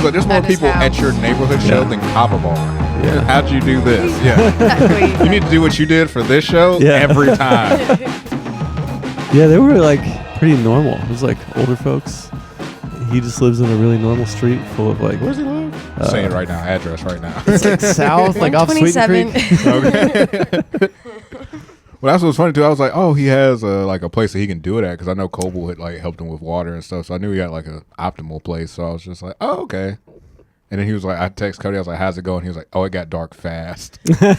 like, there's more people at your neighborhood show than Copper Bar. Yeah. How'd you do this? Yeah. Exactly. You need to do what you did for this show every time. Yeah, they were like pretty normal. It was like older folks. He just lives in a really normal street full of like. Where's he live? Say it right now. Address right now. It's like south, like off Sweeten Creek. Okay. Well, that's what's funny too. I was like, oh, he has like a place that he can do it at, because I know Coble had like helped him with water and stuff, so I knew he had like an optimal place. So I was just like, oh, okay. And then he was like, I text Cody, I was like, how's it going? He was like, oh, it got dark fast. I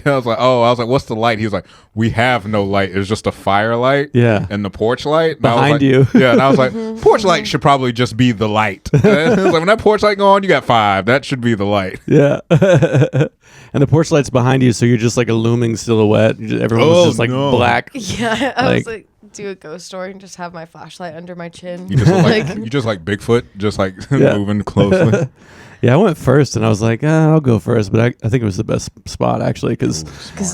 was like, what's the light? He was like, we have no light. It's just a fire light. Yeah. And the porch light. Behind you. Yeah. And I was like, porch light should probably just be the light. And I was like, when that porch light go on, you got 5. That should be the light. Yeah. And the porch light's behind you, so you're just like a looming silhouette. Everyone was just like black. Yeah. I was like, do a ghost story and just have my flashlight under my chin. You just like Bigfoot, just like moving closely. Yeah, I went first, and I was like, I'll go first. But I think it was the best spot, actually, because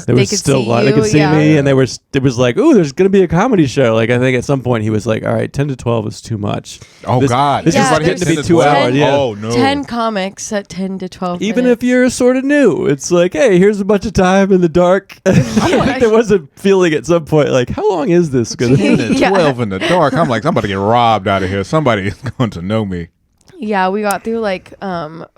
there was still light. They could see me, and it was like, ooh, there's going to be a comedy show. Like, I think at some point he was like, all right, 10 to 12 is too much. Oh, God. This is getting to be 2 hours. Yeah. Oh, no. 10 comics at 10 to 12 Even minutes. if you're sort of new, it's like, hey, here's a bunch of time in the dark. I think there was a feeling at some point, like, how long is this going to be? 12 in the dark. I'm like, I'm about to get robbed out of here. Somebody is going to know me. Yeah, we got through like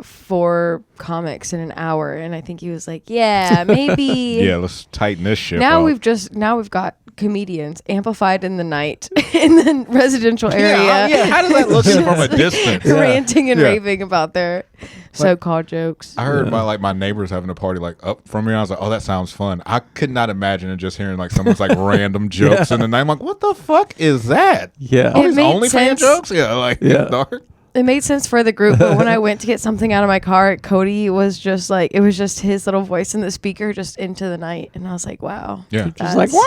4 comics in an hour, and I think he was like, yeah, maybe. Yeah, let's tighten this shit now up. we've got comedians amplified in the night in the residential area. Yeah, how does that look from a distance? Ranting and raving about their so-called jokes. I heard about my neighbors having a party like up from me. I was like, oh, that sounds fun. I could not imagine it just hearing like someone's like random jokes in the night. I'm like, what the fuck is that? Yeah. All these OnlyFans jokes? Yeah, like in the dark. It made sense for the group, but when I went to get something out of my car, Cody was just like, it was just his little voice in the speaker just into the night. And I was like, wow. Yeah. Just like, like,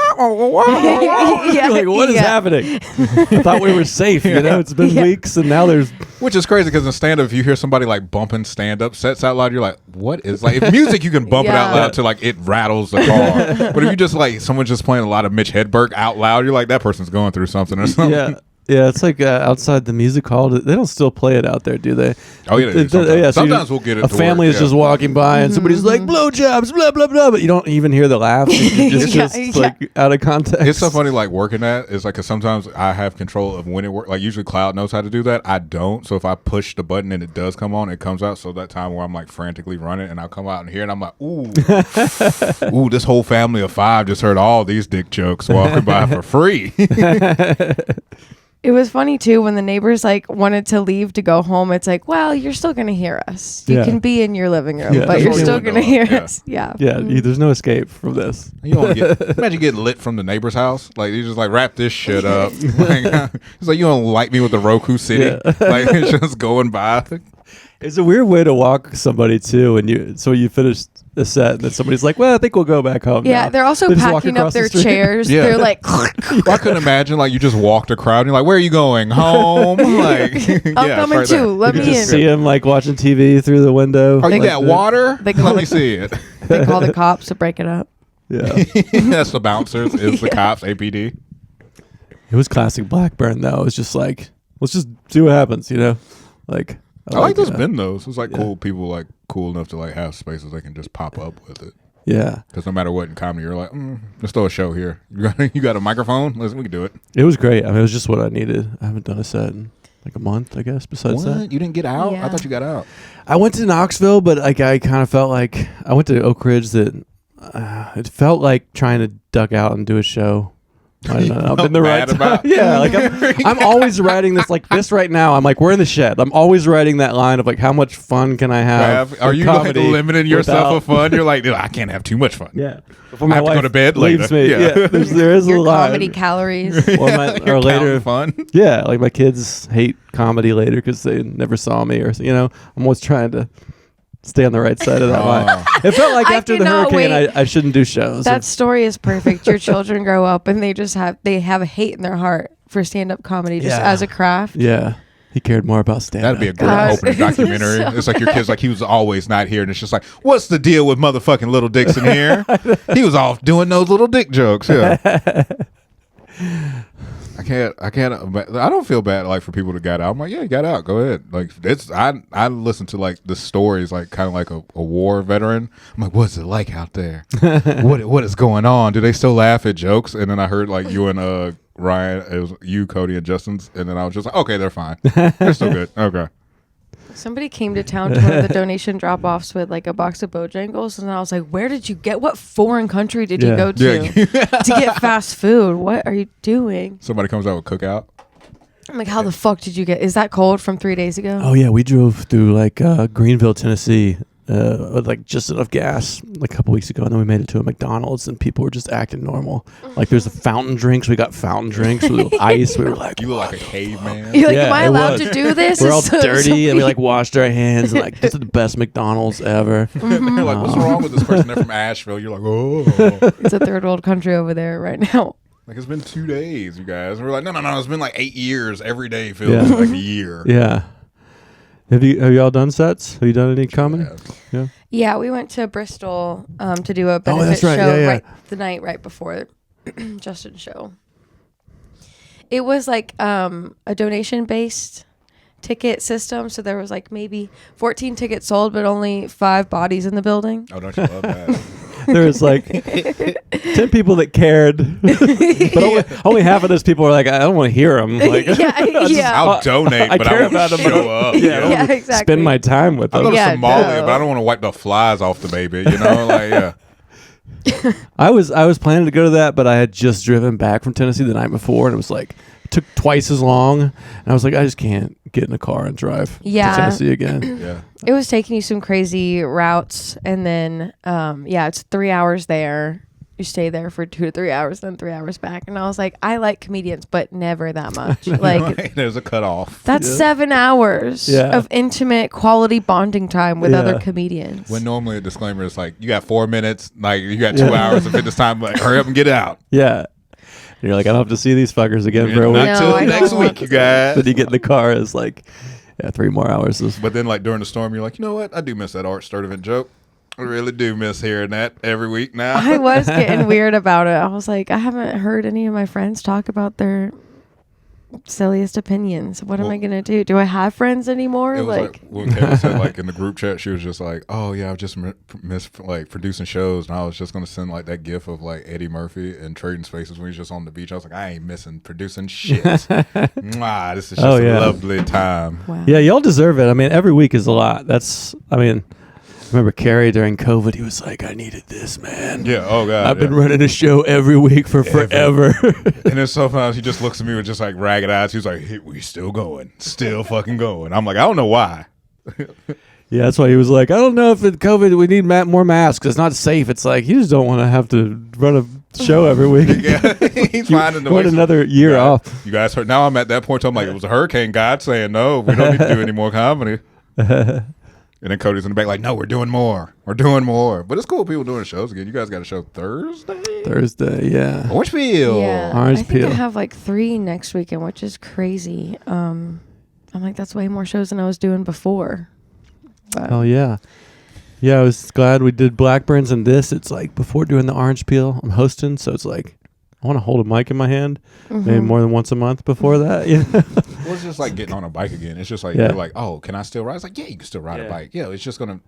what is happening? I thought we were safe, it's been weeks, and now there's... Which is crazy, because in stand-up, if you hear somebody like bumping stand-up sets out loud, you're like, what is... Like, if music, you can bump it out loud to like it rattles the car. But if you just like, someone's just playing a lot of Mitch Hedberg out loud, you're like, that person's going through something or something. Yeah. Yeah, it's like outside the music hall. They don't still play it out there, do they? Oh, yeah, they do. Sometimes we'll get it. A family is just walking by, and somebody's like, blowjobs, blah, blah, blah, but you don't even hear the laughs. It's just like out of context. It's so funny, like, working at, it's like, 'cause sometimes I have control of when it works. Like, usually Cloud knows how to do that. I don't. So if I push the button and it does come on, it comes out. So that time where I'm like frantically running, and I'll come out and hear it, and I'm like, ooh, ooh, this whole family of 5 just heard all these dick jokes walking by for free. It was funny too when the neighbors like wanted to leave to go home. It's like, well, you're still gonna hear us. You can be in your living room, but you're still gonna hear us. Yeah. Yeah. There's no escape from this. You don't imagine getting lit from the neighbor's house. Like, you just like wrap this shit up. Like, it's like, you don't light me with the Roku City. Yeah. Like, it's just going by. It's a weird way to walk somebody too, and you finish the set, and then somebody's like, "Well, I think we'll go back home." Yeah, now. they're also packing up their chairs. Yeah. They're like, Well, I couldn't imagine like you just walked a crowd and you're like, "Where are you going? Home?" Like, I'm coming too. Let me in. Just see him like watching TV through the window. Oh, you got water? Let me see it. They call the cops to break it up. Yeah, that's the bouncers. It's the cops. APD. It was classic Blackburn though. It was just like, let's just see what happens. Like. I like those windows. It's like cool people like cool enough to like have spaces they can just pop up with it. Yeah. Because no matter what in comedy, you're like, let's throw a show here. You got a microphone? Listen, we can do it. It was great. I mean, it was just what I needed. I haven't done a set in like a month, I guess. Besides that, you didn't get out? Yeah. I thought you got out. I went to Knoxville, but like I kind of felt like I went to Oak Ridge. That it felt like trying to duck out and do a show. I don't know. I'm in the right time. Yeah, like I'm always writing this like this right now. I'm like, we're in the shed. I'm always writing that line of like, how much fun can I have? Are you like limiting yourself of fun? You're like, I can't have too much fun. Yeah. Before I have to go to bed later. Me. Yeah. There is your a line. Comedy calories. or later fun. Yeah, like my kids hate comedy later because they never saw me, or I'm always trying to stay on the right side of that line. It felt like after the hurricane, I shouldn't do shows. That story is perfect. Your children grow up and they have a hate in their heart for stand-up comedy just as a craft. Yeah. He cared more about stand-up. That'd be a great opening documentary. It's like your kid's like, he was always not here. And it's just like, what's the deal with motherfucking Little Dixon here? He was off doing those little dick jokes. Yeah. I can't. I don't feel bad like for people that got out. I'm like, yeah, you got out. Go ahead. Like it's. I listen to like the stories, like kind of like a war veteran. I'm like, what's it like out there? what is going on? Do they still laugh at jokes? And then I heard like you and Ryan, it was you, Cody, and Justin's, and then I was just like, okay, they're fine. They're still good. Okay. Somebody came to town to one of the donation drop-offs with like a box of Bojangles, and I was like, where did you get, what foreign country did you go to to get fast food? What are you doing? Somebody comes out with Cookout. I'm like, how the fuck did you get, is that cold from 3 days ago? Oh yeah, we drove through like Greenville, Tennessee with like just enough gas like a couple weeks ago, and then we made it to a McDonald's and people were just acting normal. Like there's the fountain drinks. We got fountain drinks with ice. We were like, you look like a caveman. You're like, am I allowed to do this? We're all dirty and we like washed our hands and like, this is the best McDonald's ever. They're like, what's wrong with this person? They're from Asheville. You're like, oh. It's a third world country over there right now. Like it's been 2 days, you guys. And we're like, no. It's been like 8 years. Every day feels like a year. Yeah. Have you all done sets? Have you done any comedy? Yeah. Yeah, we went to Bristol to do a benefit show the night right before Justin's show. It was like a donation-based ticket system, so there was like maybe 14 tickets sold, but only 5 bodies in the building. Oh, don't you love that? There was like 10 people that cared, but only half of those people were like, I don't want to hear them. Like, I'll donate, but I won't show up. Yeah, exactly. Spend my time with them. I go to Somalia, but I don't want to wipe the flies off the baby. You know, like I was planning to go to that, but I had just driven back from Tennessee the night before, and it was like took twice as long, and I was like, I just can't get in a car and drive to Tennessee again. Yeah, it was taking you some crazy routes, and then it's 3 hours there. You stay there for 2 to 3 hours, then 3 hours back, and I was like, I like comedians, but never that much. Like there's a cutoff. That's 7 hours of intimate, quality bonding time with other comedians. When normally a disclaimer is like, you got 4 minutes, like you got 2 hours of fitness time, like hurry up and get out. Yeah. You're like, I don't have to see these fuckers again for a week. Not till next week, you guys. Then you get in the car, it's like, 3 more hours. But then, like, during the storm, you're like, you know what? I do miss that Art Sturdivant joke. I really do miss hearing that every week now. I was getting weird about it. I was like, I haven't heard any of my friends talk about their silliest opinions. What am I gonna do? Do I have friends anymore? It was like when Kevin said, like in the group chat, she was just like, "Oh yeah, I've just missed like producing shows," and I was just gonna send like that gif of like Eddie Murphy and Trading Spaces when he's just on the beach. I was like, I ain't missing producing shit. Mwah, this is just a lovely time. Wow. Yeah, y'all deserve it. I mean, every week is a lot. I remember Carrie during COVID, he was like, I needed this, man. Yeah, oh God. I've been running a show every week for forever. And then sometimes he just looks at me with just like ragged eyes. He was like, hey, we still going. Still fucking going. I'm like, I don't know why. Yeah, that's why he was like, I don't know if in COVID we need more masks. It's not safe. It's like, you just don't want to have to run a show every week. Yeah, he's finding the way. Another year off. You guys heard. Now I'm at that point. I'm like, it was a hurricane god saying, no, we don't need to do any more comedy. And then Cody's in the back like, no, we're doing more. We're doing more. But it's cool people doing shows again. You guys got a show Thursday, yeah. Orange Peel. Yeah, Orange Peel. I think I have like 3 next weekend, which is crazy. I'm like, that's way more shows than I was doing before. But oh, yeah. Yeah, I was glad we did Blackburns and this. It's like before doing the Orange Peel, I'm hosting. So it's like, I want to hold a mic in my hand maybe more than once a month before that. You know? Well, it's just like getting on a bike again. It's just like, you're like, oh, can I still ride? It's like, yeah, you can still ride a bike. Yeah, it's just going to,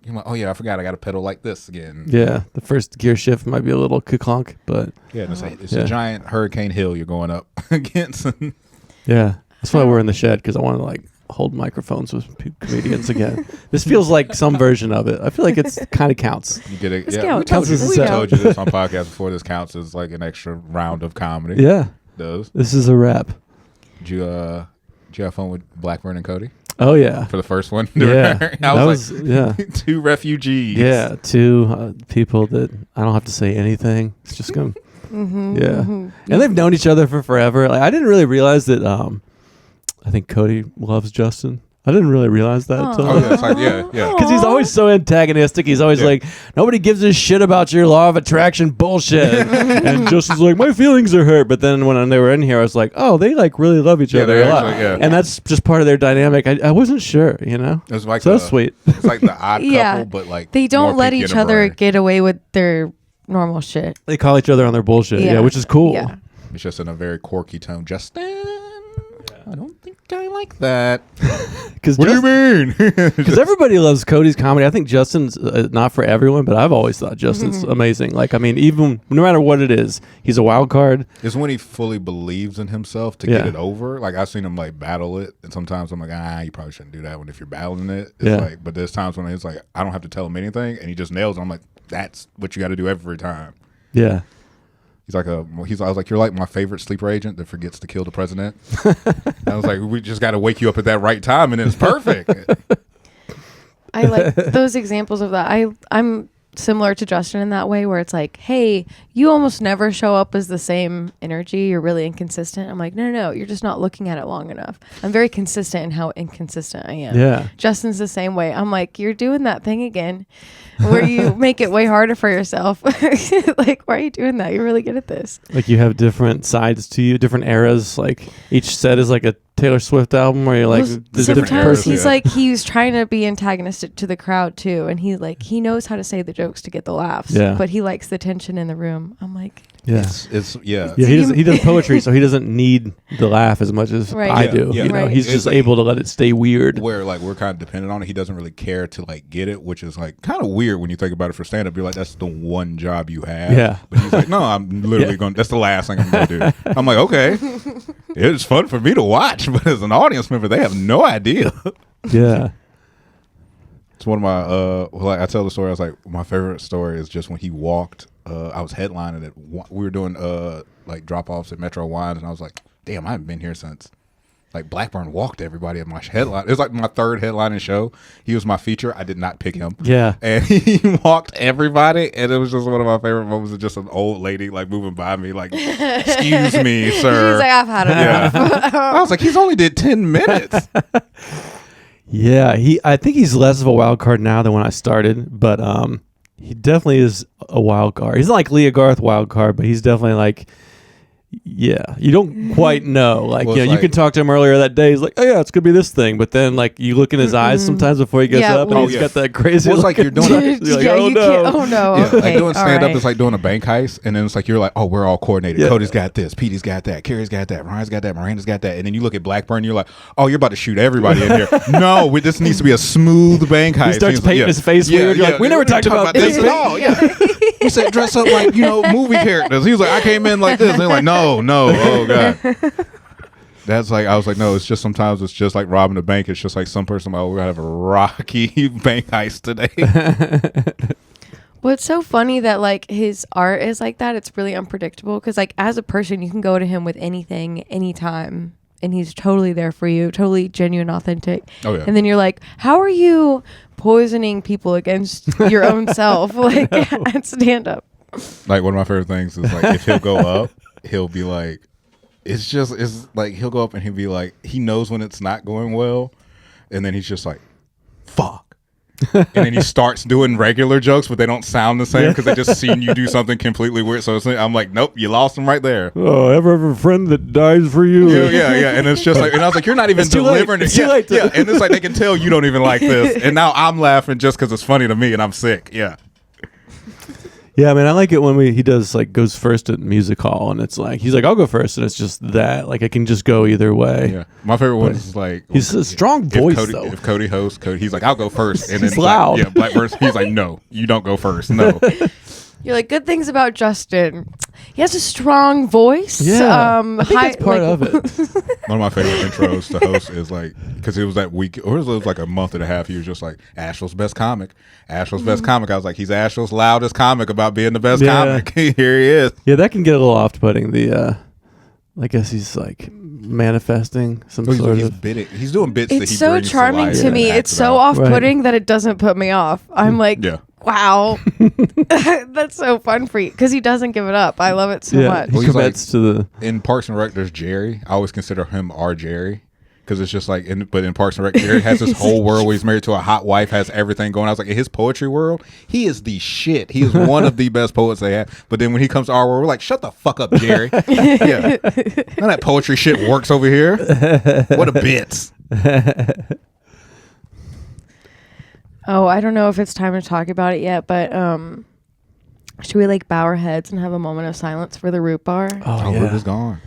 you're like, oh, yeah, I forgot I got to pedal like this again. Yeah, the first gear shift might be a little clunk, but. Yeah, it's a giant hurricane hill you're going up against. Yeah, that's why we're in the shed, because I want to like hold microphones with comedians again. This feels like some version of it. I feel like it's kind of counts. You get it. This Yeah, counts. we told you this on podcast before. This counts as like an extra round of comedy. Yeah, it does. This is a wrap. Did you have fun with Blackburn and Cody? Oh yeah, for the first one. Yeah, I was like, 2 refugees. Yeah, 2 people that I don't have to say anything. It's just going. And they've known each other for forever. Like I didn't really realize that. I think Cody loves Justin. I didn't really realize that. It's like, yeah. Because he's always so antagonistic. He's always like, nobody gives a shit about your law of attraction bullshit. And Justin's like, my feelings are hurt. But then when they were in here, I was like, oh, they like really love each other a lot. And that's just part of their dynamic. I wasn't sure, you know? It was like so sweet. It's like the odd couple, but like they don't let each other get away with their normal shit. They call each other on their bullshit, which is cool. It's just in a very quirky tone. Justin, I don't think I like that. What do you mean? Because everybody loves Cody's comedy. I think Justin's not for everyone, but I've always thought Justin's amazing. Like, I mean, even no matter what it is, he's a wild card. It's when he fully believes in himself to get it over. Like, I've seen him like battle it, and sometimes I'm like, you probably shouldn't do that. When if you're battling it, it's like. But there's times when it's like, I don't have to tell him anything, and he just nails it. I'm like, that's what you got to do every time. Yeah. I was like, you're like my favorite sleeper agent that forgets to kill the president. I was like, we just got to wake you up at that right time, and it's perfect. I like those examples of that. I'm similar to Justin in that way, where it's like, hey, you almost never show up as the same energy. You're really inconsistent. I'm like, no, you're just not looking at it long enough. I'm very consistent in how inconsistent I am. Yeah. Justin's the same way. I'm like, you're doing that thing again where you make it way harder for yourself. Like, why are you doing that? You're really good at this. Like, you have different sides to you, different eras. Like, each set is like a Taylor Swift album where you're like, well, sometimes he's like, he's trying to be antagonistic to the crowd too, and he knows how to say the jokes to get the laughs, but he likes the tension in the room. I'm like, he does poetry, so he doesn't need the laugh as much as I do. You know, he's just able to let it stay weird. Where like we're kind of dependent on it. He doesn't really care to like get it, which is like kind of weird when you think about it for stand up. You're like, that's the one job you have. Yeah. But he's like, no, I'm literally going. That's the last thing I'm going to do. I'm like, okay, it's fun for me to watch, but as an audience member, they have no idea. Yeah. It's one of my like I tell the story. I was like, my favorite story is just when he walked. I was headlining it. We were doing like drop offs at Metro Wines, and I was like, damn, I haven't been here since like Blackburn walked everybody at my headline. It was like my third headlining show. He was my feature. I did not pick him. Yeah. And he walked everybody, and it was just one of my favorite moments of just an old lady like moving by me like, excuse me, sir. He's like, I've had enough. I was like, he's only did 10 minutes. Yeah, I think he's less of a wild card now than when I started, but he definitely is a wild card. He's not like Leah Garth wild card, but he's definitely like, yeah, you don't quite know. Like, well, you can talk to him earlier that day. He's like, oh yeah, it's gonna be this thing. But then like you look in his eyes sometimes before he gets up, and he's got that crazy. Well, it's like you're doing. You're like, oh no, oh no. Yeah, okay, like doing stand up is like doing a bank heist, and then it's like you're like, oh, we're all coordinated. Yeah. Cody's got this, Petey's got that, Carrie's got that, Ryan's got that, Miranda's got that, and then you look at Blackburn, you're like, oh, you're about to shoot everybody in here. No, this needs to be a smooth bank heist. He starts painting his face weird. You're like, we never talked about this at all. Yeah. He said dress up like movie characters. He was like, I came in like this. And they're like, no, oh god. That's like I was like, no, it's just sometimes it's just like robbing a bank. It's just like some person, we're gonna have a rocky bank heist today. Well, it's so funny that like his art is like that. It's really unpredictable because like as a person, you can go to him with anything, anytime, and he's totally there for you, totally genuine, authentic. Oh yeah. And then you're like, how are you poisoning people against your own self, like at stand up? Like one of my favorite things is like if he'll go up, he'll be like, it's like he'll go up and he'll be like, he knows when it's not going well, and then he's just like, fuck. And then he starts doing regular jokes, but they don't sound the same because they just seen you do something completely weird. So I'm like, nope, you lost him right there. Oh, ever have a friend that dies for you? Yeah. And it's just like, and I was like, you're not even delivering it. It's too late. Yeah, and it's like they can tell you don't even like this, and now I'm laughing just because it's funny to me, and I'm sick. Yeah. Yeah, I mean, I like it when he does like goes first at music hall, and it's like he's like, I'll go first, and it's just that like I can just go either way. Yeah, my favorite one is like he's a strong voice though. If Cody hosts, he's like, I'll go first, and he's then loud. Blackbird, he's like, no, you don't go first. No. You're like, good things about Justin. He has a strong voice. Yeah, I think that's part of it. One of my favorite intros to host is like, because it was that week, or it was like a month and a half. He was just like, Asheville's best comic. Asheville's best comic. I was like, he's Asheville's loudest comic about being the best comic. Here he is. Yeah, that can get a little off-putting. I guess he's like manifesting some sort of. He's doing bits. It's so charming to me. It's so off-putting that it doesn't put me off. I'm like, wow, that's so fun for you because he doesn't give it up. I love it so much. He commits to the. In Parks and Rec, there's Jerry. I always consider him our Jerry. Because it's just like, but in Parks and Rec, Jerry has this whole world where he's married to a hot wife, has everything going. I was like, in his poetry world, he is the shit. He is one of the best poets they have. But then when he comes to our world, we're like, shut the fuck up, Jerry. Yeah, none of that poetry shit works over here. What a bits. Oh, I don't know if it's time to talk about it yet, but Should we like bow our heads and have a moment of silence for the Root Bar? Oh, Root is gone.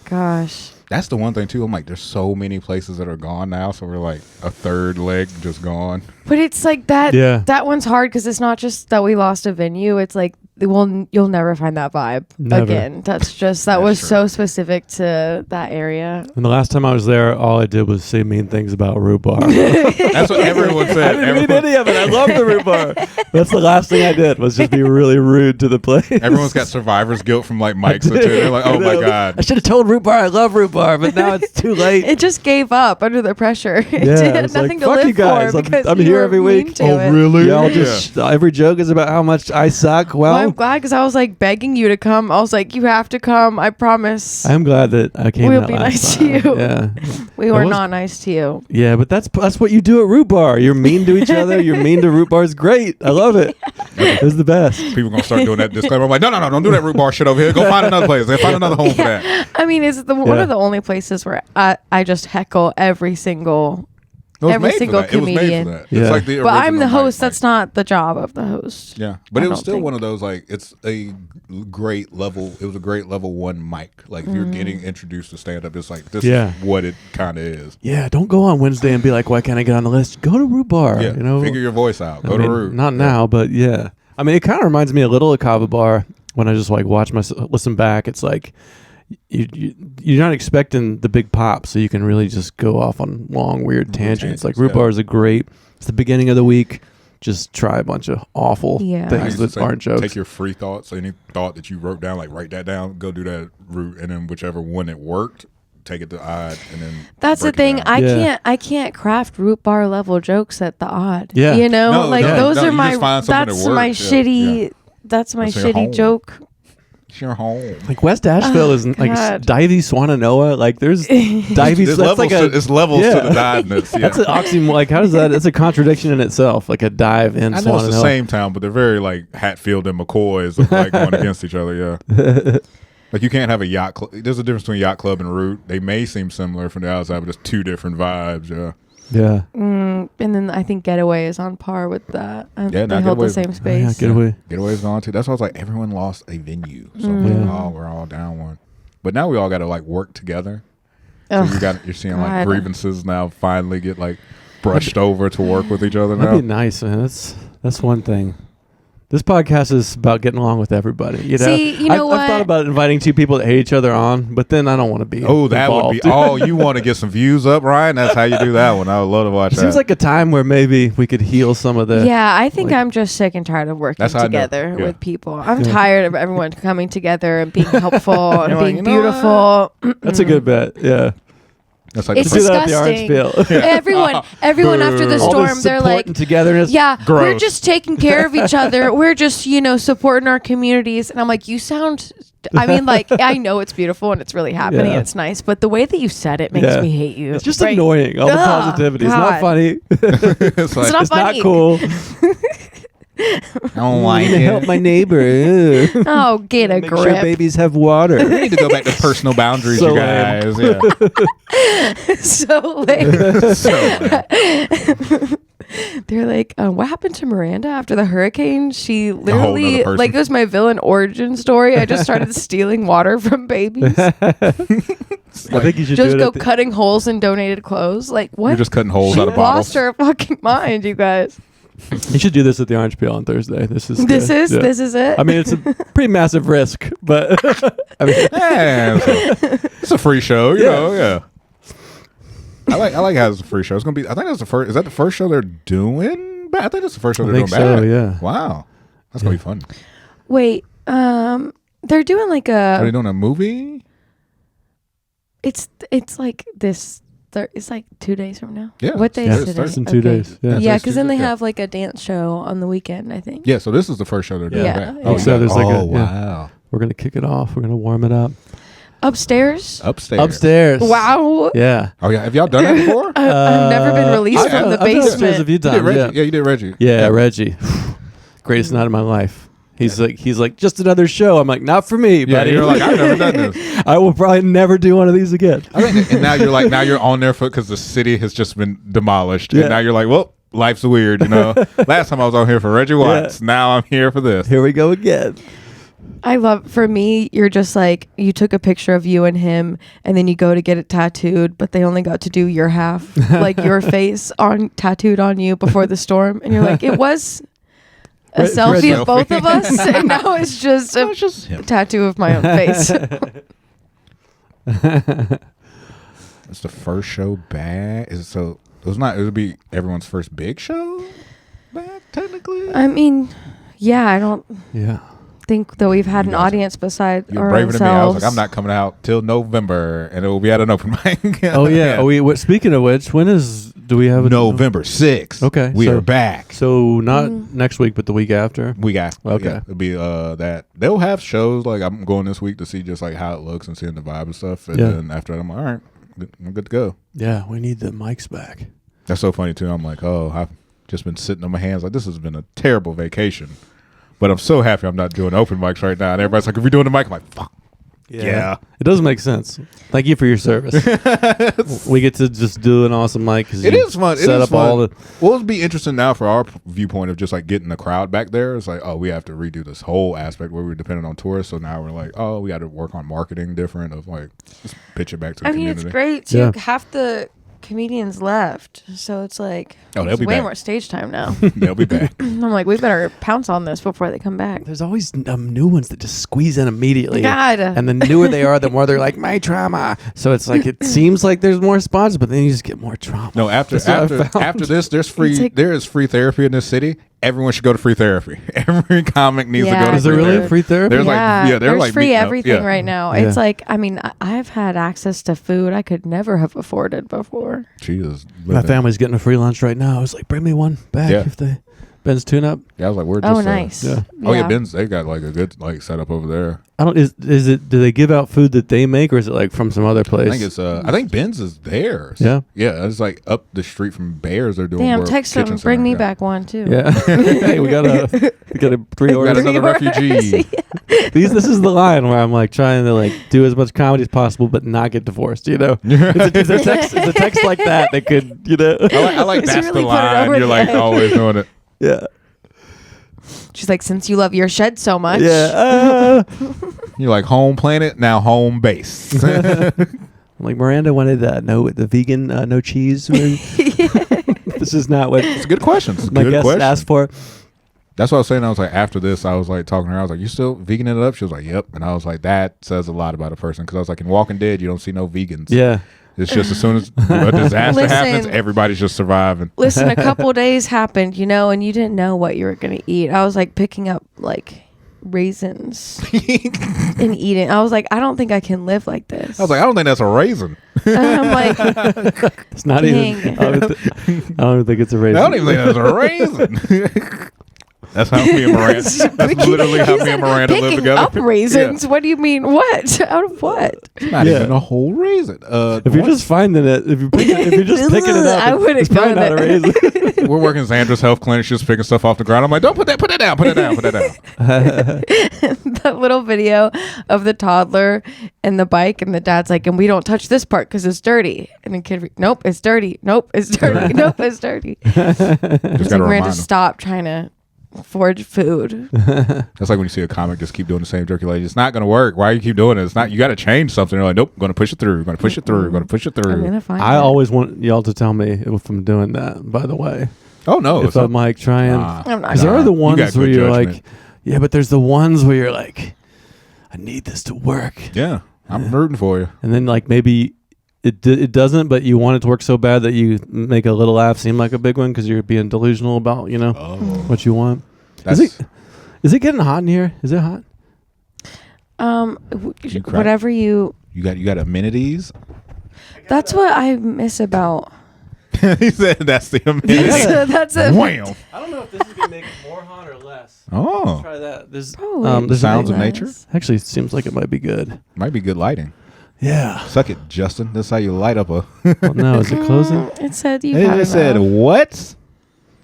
Gosh. That's the one thing too. I'm like, there's so many places that are gone now, so we're like a third leg just gone. But it's like that. Yeah. That one's hard because it's not just that we lost a venue. It's like you'll never find that vibe again. That's just that was true. So specific to that area. And the last time I was there, all I did was say mean things about Root Bar. That's what everyone said. I didn't mean any of it. I love the Root Bar. That's the last thing I did was just be really rude to the place. Everyone's got survivor's guilt from like Mike's. They're like, oh my God. I should have told Root Bar I love Root Bar, but now it's too late. It just gave up under the pressure. It had nothing to live you guys. for because I'm here every week. Oh, really? Y'all just every joke is about how much I suck. Well, I'm glad because I was like begging you to come. I was like, you have to come. I promise. I'm glad that I came. We'll be nice to you. Yeah, we were not nice to you. Yeah, but that's what you do at Root Bar. You're mean to each other. You're mean to Root Bar. It's great. I love it. It's the best. People gonna start doing that disclaimer. I'm like, no, don't do that Root Bar shit over here. Go find another place. Find another home for that. I mean, it's one of the only places where I just heckle every single comedian. Yeah. It's like the but I'm the host. Mike. That's not the job of the host. Yeah, but it was still one of those like it's a great level. It was a great level 1 mic. Like if you're getting introduced to stand up, it's like this is what it kind of is. Yeah, don't go on Wednesday and be like, why can't I get on the list? Go to Root Bar. Yeah, figure your voice out. Go to Root. Not now, but yeah. I mean, it kind of reminds me a little of Kava Bar when I just like listen back. It's like. You're not expecting the big pop, so you can really just go off on long, weird tangents. Like Root Bar is it's the beginning of the week. Just try a bunch of awful things that aren't jokes. Take your free thoughts, any thought that you wrote down, like write that down, go do that Root, and then whichever one it worked, take it to Odd, and then that's the thing. I can't craft Root Bar level jokes at the Odd. Yeah, those are my. That's my shitty. That's my shitty joke. Your home. Like West Asheville is like Divey Swananoa. Like there's Divey. It's levels to the diveness. Yeah. That's an oxymoron. Like how does that? That's a contradiction in itself. Like a dive in. I know it's the same town, but they're very like Hatfield and McCoys, like going against each other. Yeah. Like you can't have a yacht club. There's a difference between yacht club and Root. They may seem similar from the outside, but it's two different vibes. Yeah. Yeah. And then I think Getaway is on par with that. They hold the same space. Getaway's gone too. That's why I was like, everyone lost a venue. So we're all down one. But now we all got to like work together. So you're seeing like grievances now finally get like brushed over to work with each other now. That'd be nice, man. That's one thing. This podcast is about getting along with everybody. You know, I've thought about inviting two people that hate each other on, but then I don't want to be. Oh, that would be. Oh, you want to get some views up, Ryan? That's how you do that one. I would love to watch that. Seems like a time where maybe we could heal some of the. Yeah, I think I'm just sick and tired of working together with people. I'm tired of everyone coming together and being helpful and being beautiful. That's a good bet. Yeah. That's like it's disgusting. Everyone after the storm, they're like, togetherness. Yeah, we're just taking care of each other. We're just, supporting our communities. And I'm like, you sound, I mean, like, I know it's beautiful and it's really happening and it's nice, but the way that you said it makes me hate you. It's just annoying. All the positivity. It's not funny. It's not funny. Not cool. I don't like it. Help my neighbor. Oh, get a grip. Make sure babies have water. We need to go back to personal boundaries, you guys. Yeah. So lame. They're like, what happened to Miranda after the hurricane? She literally, like, it was my villain origin story. I just started stealing water from babies. I think you should just go cutting holes in donated clothes. Like, what? You're just cutting holes out of bottles. She lost her fucking mind, you guys. You should do this at the Orange Peel on Thursday. This is it. I mean, it's a pretty massive risk, but I mean, it's a free show, you know. Yeah, I like how it's a free show. It's gonna be. I think that's the first. Is that the first show they're doing? I think that's the first show they're doing. So, yeah. Wow, that's gonna be fun. Wait, they're doing like a. Are they doing a movie? It's like this. It's like 2 days from now. Yeah. What day is today? It starts in 2 days. Yeah, because then they have like a dance show on the weekend, I think. Yeah, so this is the first show they're doing. Yeah. Oh, so there's wow. We're going to kick it off. We're going to warm it up. Upstairs. Wow. Yeah. Oh, yeah. Have y'all done that before? I've never been released from the basement. A few times. Yeah, you did Reggie. Yeah, Reggie. Greatest night of my life. He's like, just another show. I'm like, not for me, buddy. You're like, I've never done this. I will probably never do one of these again. I think, and now you're on their foot because the city has just been demolished. Yeah. And now you're like, well, life's weird, you know. Last time I was on here for Reggie Watts. Now I'm here for this. Here we go again. I love, for me, you're just like, you took a picture of you and him, and then you go to get it tattooed, but they only got to do your half, like your face tattooed on you before the storm, and you're like, it was a selfie of both of us, and now it's just a tattoo of my own face. It's the first show back. Is it so? It would be everyone's first big show back, technically. I mean, yeah, I don't. Yeah. Think that we've had an audience beside You're ourselves. braver than me. I was like, I'm not coming out till November, and it will be at an open mic. Oh yeah. Speaking of which, do we have November 6th? Okay, we are back. So not next week, but the week after. Okay, yeah, it'll be that they'll have shows. Like I'm going this week to see just like how it looks and seeing the vibe and stuff. And then after that, I'm like, all right, I'm good to go. Yeah, we need the mics back. That's so funny too. I'm like, oh, I've just been sitting on my hands. Like this has been a terrible vacation. But I'm so happy I'm not doing open mics right now. And everybody's like, if we're doing the mic, I'm like, fuck. Yeah. It doesn't make sense. Thank you for your service. We get to just do an awesome mic. It is fun. Well, it'll be interesting now for our viewpoint of just like getting the crowd back there. It's like, oh, we have to redo this whole aspect where we're dependent on tourists. So now we're like, oh, we got to work on marketing different of like, just pitch it back to the community. It's great too. Yeah. Half the comedians left, so it's like they'll be way back. More stage time now. They'll be back. I'm like, we better pounce on this before they come back. There's always new ones that just squeeze in immediately. God. And the newer they are, the more they're like, my trauma. So it's like, it seems like there's more spots, but then you just get more trauma. No, after this, there is free therapy in this city. Everyone should go to free therapy. Every comic needs to go to free therapy. Is there really free therapy? There's free everything right now. It's like, I mean, I've had access to food I could never have afforded before. Jesus. My family's getting a free lunch right now. I was like, bring me one back if they... Ben's tune-up. Yeah, I was like, we're just... nice. Oh, yeah, Ben's, they got like a good like setup over there. Is it, do they give out food that they make, or is it like from some other place? I think it's, I think Ben's is theirs. Yeah? Yeah, it's like up the street from Bears. They're doing text them, bring me back one, too. Yeah. Hey, we got a 3 orders. We got another refugee. This is the line where I'm like trying to like do as much comedy as possible, but not get divorced, you know? It's a text like that could, you know? I like that's really the line. You're like always doing it. Yeah. She's like, since you love your shed so much. Yeah. You're like home planet, now home base. Like Miranda wanted the vegan, no cheese. This is not what... It's a good question. My guest asked for. That's what I was saying. I was like, after this, I was like talking to her. I was like, you still veganing it up? She was like, yep. And I was like, that says a lot about a person. Because I was like, in Walking Dead, you don't see no vegans. Yeah. It's just as soon as a disaster happens, everybody's just surviving. Listen, a couple days happened, you know, and you didn't know what you were going to eat. I was like picking up like raisins and eating. I was like, I don't think I can live like this. I was like, I don't think that's a raisin. And I'm like, it's not even. I don't even think it's a raisin. I don't even think that's a raisin. That's how me and Miranda. That's literally how me and Miranda live together. Up raisins? Yeah. What do you mean? What? Out of what? Not even a whole raisin. If you're just finding it, if you're just picking it up, I wouldn't it's probably not a raisin. We're working Sandra's health clinic. She's picking stuff off the ground. I'm like, don't put that down. That little video of the toddler and the bike, and the dad's like, and we don't touch this part because it's dirty. And the kid, nope, it's dirty. Nope, it's dirty. Nope, it's dirty. Just like Miranda, stop trying to forge food. That's like when you see a comic just keep doing the same joke. You're like, it's not going to work. Why do you keep doing it? It's not. You got to change something. You're like, nope, going to push it through. Going to push it through. Going to push it through. I'm gonna find I always want y'all to tell me if I'm doing that. By the way. Oh no! If I'm like trying, because there are the ones where you're like, yeah, but there's the ones where you're like, I need this to work. Yeah, I'm rooting for you. And then like maybe it doesn't, but you want it to work so bad that you make a little laugh seem like a big one because you're being delusional about what you want. Is it getting hot in here? Is it hot? Whatever you got amenities. That's what I miss about. He said that's the amenities. That's a wham. I don't know if this is gonna make it more hot or less. Oh, let's try that. There's sounds of nature. Actually, it seems like it might be good. Might be good lighting. Yeah. Suck it, Justin. That's how you light up a. Well, no, is it closing? It said you. It said what?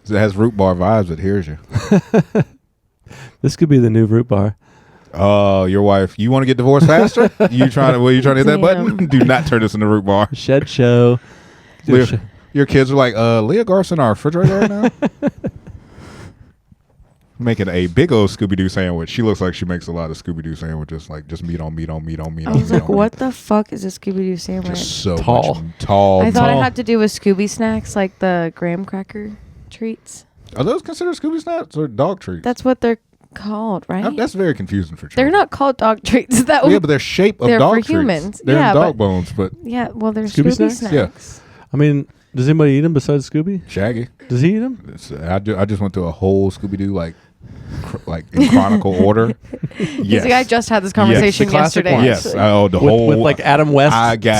It has root bar vibes. It hears you. This could be the new root bar. Oh, your wife. You want to get divorced faster? you trying to hit that button? Do not turn this into root bar. Shed show. Your kids are like, Leah Garth's in our refrigerator right now. Making a big old Scooby-Doo sandwich. She looks like she makes a lot of Scooby-Doo sandwiches, like just meat on meat on meat on meat. I was like, what the fuck is a Scooby-Doo sandwich? Just so Tall. much tall. I thought it had to do with Scooby snacks, like the graham cracker treats. Are those considered Scooby snacks or dog treats? That's what they're called, right? That's very confusing for children. They're not called dog treats. Yeah, but they're shape of they're dog for treats. humans. They're Yeah, in dog but- bones, but Yeah, well, they're Scooby Scooby snacks? snacks. I mean, does anybody eat them besides Scooby? Shaggy. Does he eat them? I just went through a whole Scooby-Doo like in chronical order. Yes. I just had this conversation The classic yesterday. one. Yes. actually. Oh, the whole With like Adam West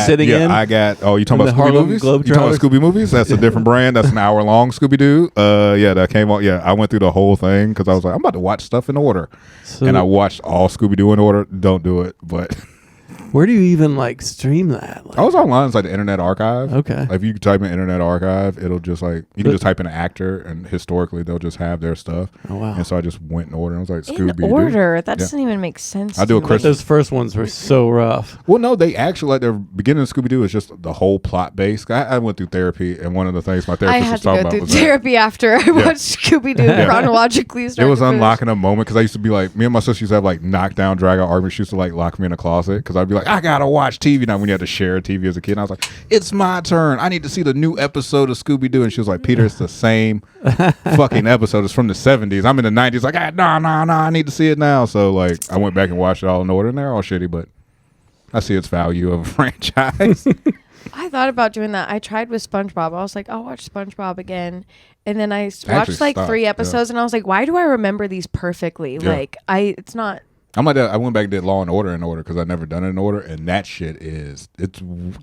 sitting in. Oh, you talking in about the Scooby Harlem movies? You talking about Globetrotters? Scooby movies? That's a different brand. That's an hour-long Scooby-Doo. Yeah, that came out. Yeah, I went through the whole thing because I was like, I'm about to watch stuff in order. And I watched all Scooby-Doo in order. Don't do it, but... Where do you even like stream that? Like, I was online. It's like the Internet Archive. Okay. Like if you type in Internet Archive, it'll just like you can just type in an actor, and historically they'll just have their stuff. Oh wow. And so I just went in order. And I was like, In Scooby-Doo. order? That doesn't even make sense. I do a to me. Christmas- Those first ones were so rough. Well, no, they actually like the beginning of Scooby-Doo is just the whole plot base. I went through therapy, and one of the things my I therapist had was to talking go about through was that therapy after I watched Scooby-Doo chronologically. it was unlocking a moment because I used to be like, me and my sister used to have like knockdown, drag out arguments. She used to like lock me in a closet because I'd be like, I gotta watch TV now. When you had to share a TV as a kid, and I was like, it's my turn. I need to see the new episode of Scooby-Doo. And she was like, Peter, it's the same fucking episode. It's from the 70s. I'm in the 90s. Like, no, I need to see it now. So like, I went back and watched it all in order, and they're all shitty, but I see its value of a franchise. I thought about doing that. I tried with SpongeBob. I was like, I'll watch SpongeBob again. And then I watched like stopped, 3 episodes, and I was like, why do I remember these perfectly? Yeah. Like, it's not. I'm like that. I went back and did Law and Order in order because I'd never done it in order, and that shit it's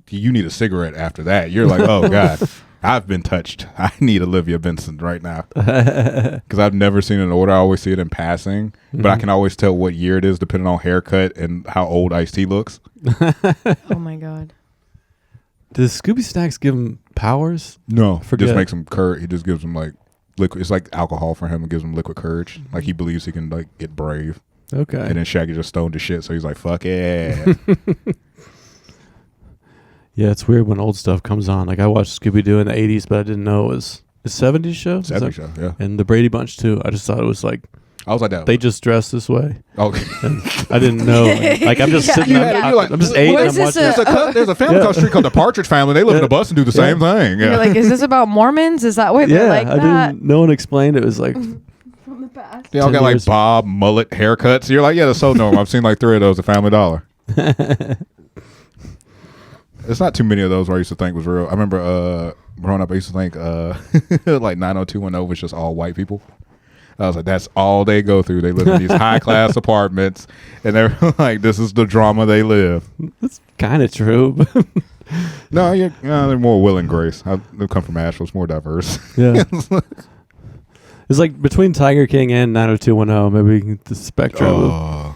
you need a cigarette after that. You're like, oh god, I've been touched. I need Olivia Benson right now because I've never seen it in order. I always see it in passing, but I can always tell what year it is depending on haircut and how old Ice-T looks. Oh my god. Does Scooby Snacks give him powers? No, Forget. just makes him courage. He just gives him like liquid. It's like alcohol for him. It gives him liquid courage. Like he believes he can like get brave. Okay. And then Shaggy just stoned to shit, so he's like, fuck it. Yeah, it's weird when old stuff comes on. Like I watched Scooby Doo in the 80s, but I didn't know it was a 70s show. 70s show, yeah. And the Brady Bunch too. I just thought it was like I was like that. they just dress this way. Okay. I didn't know. Like I'm just sitting. Yeah, you're like, I'm just 8 what and is I'm this, watching. There's a family across the street called the Partridge Family. They live in a bus and do the same thing. Yeah. You're like, is this about Mormons? Is that why they're like I that? didn't. No one explained. It was like From the past. They all 10 got like years. bob mullet haircuts. You're like, yeah, that's so normal. I've seen like 3 of those at Family Dollar. It's not too many of those where I used to think was real. I remember growing up, I used to think like 90210 was just all white people. I was like, that's all they go through. They live in these high class apartments, and they're like, this is the drama they live. that's kind of true. No, they're more Will and Grace. They come from Asheville. It's more diverse. Yeah. It's like between Tiger King and 90210, maybe the spectrum. of,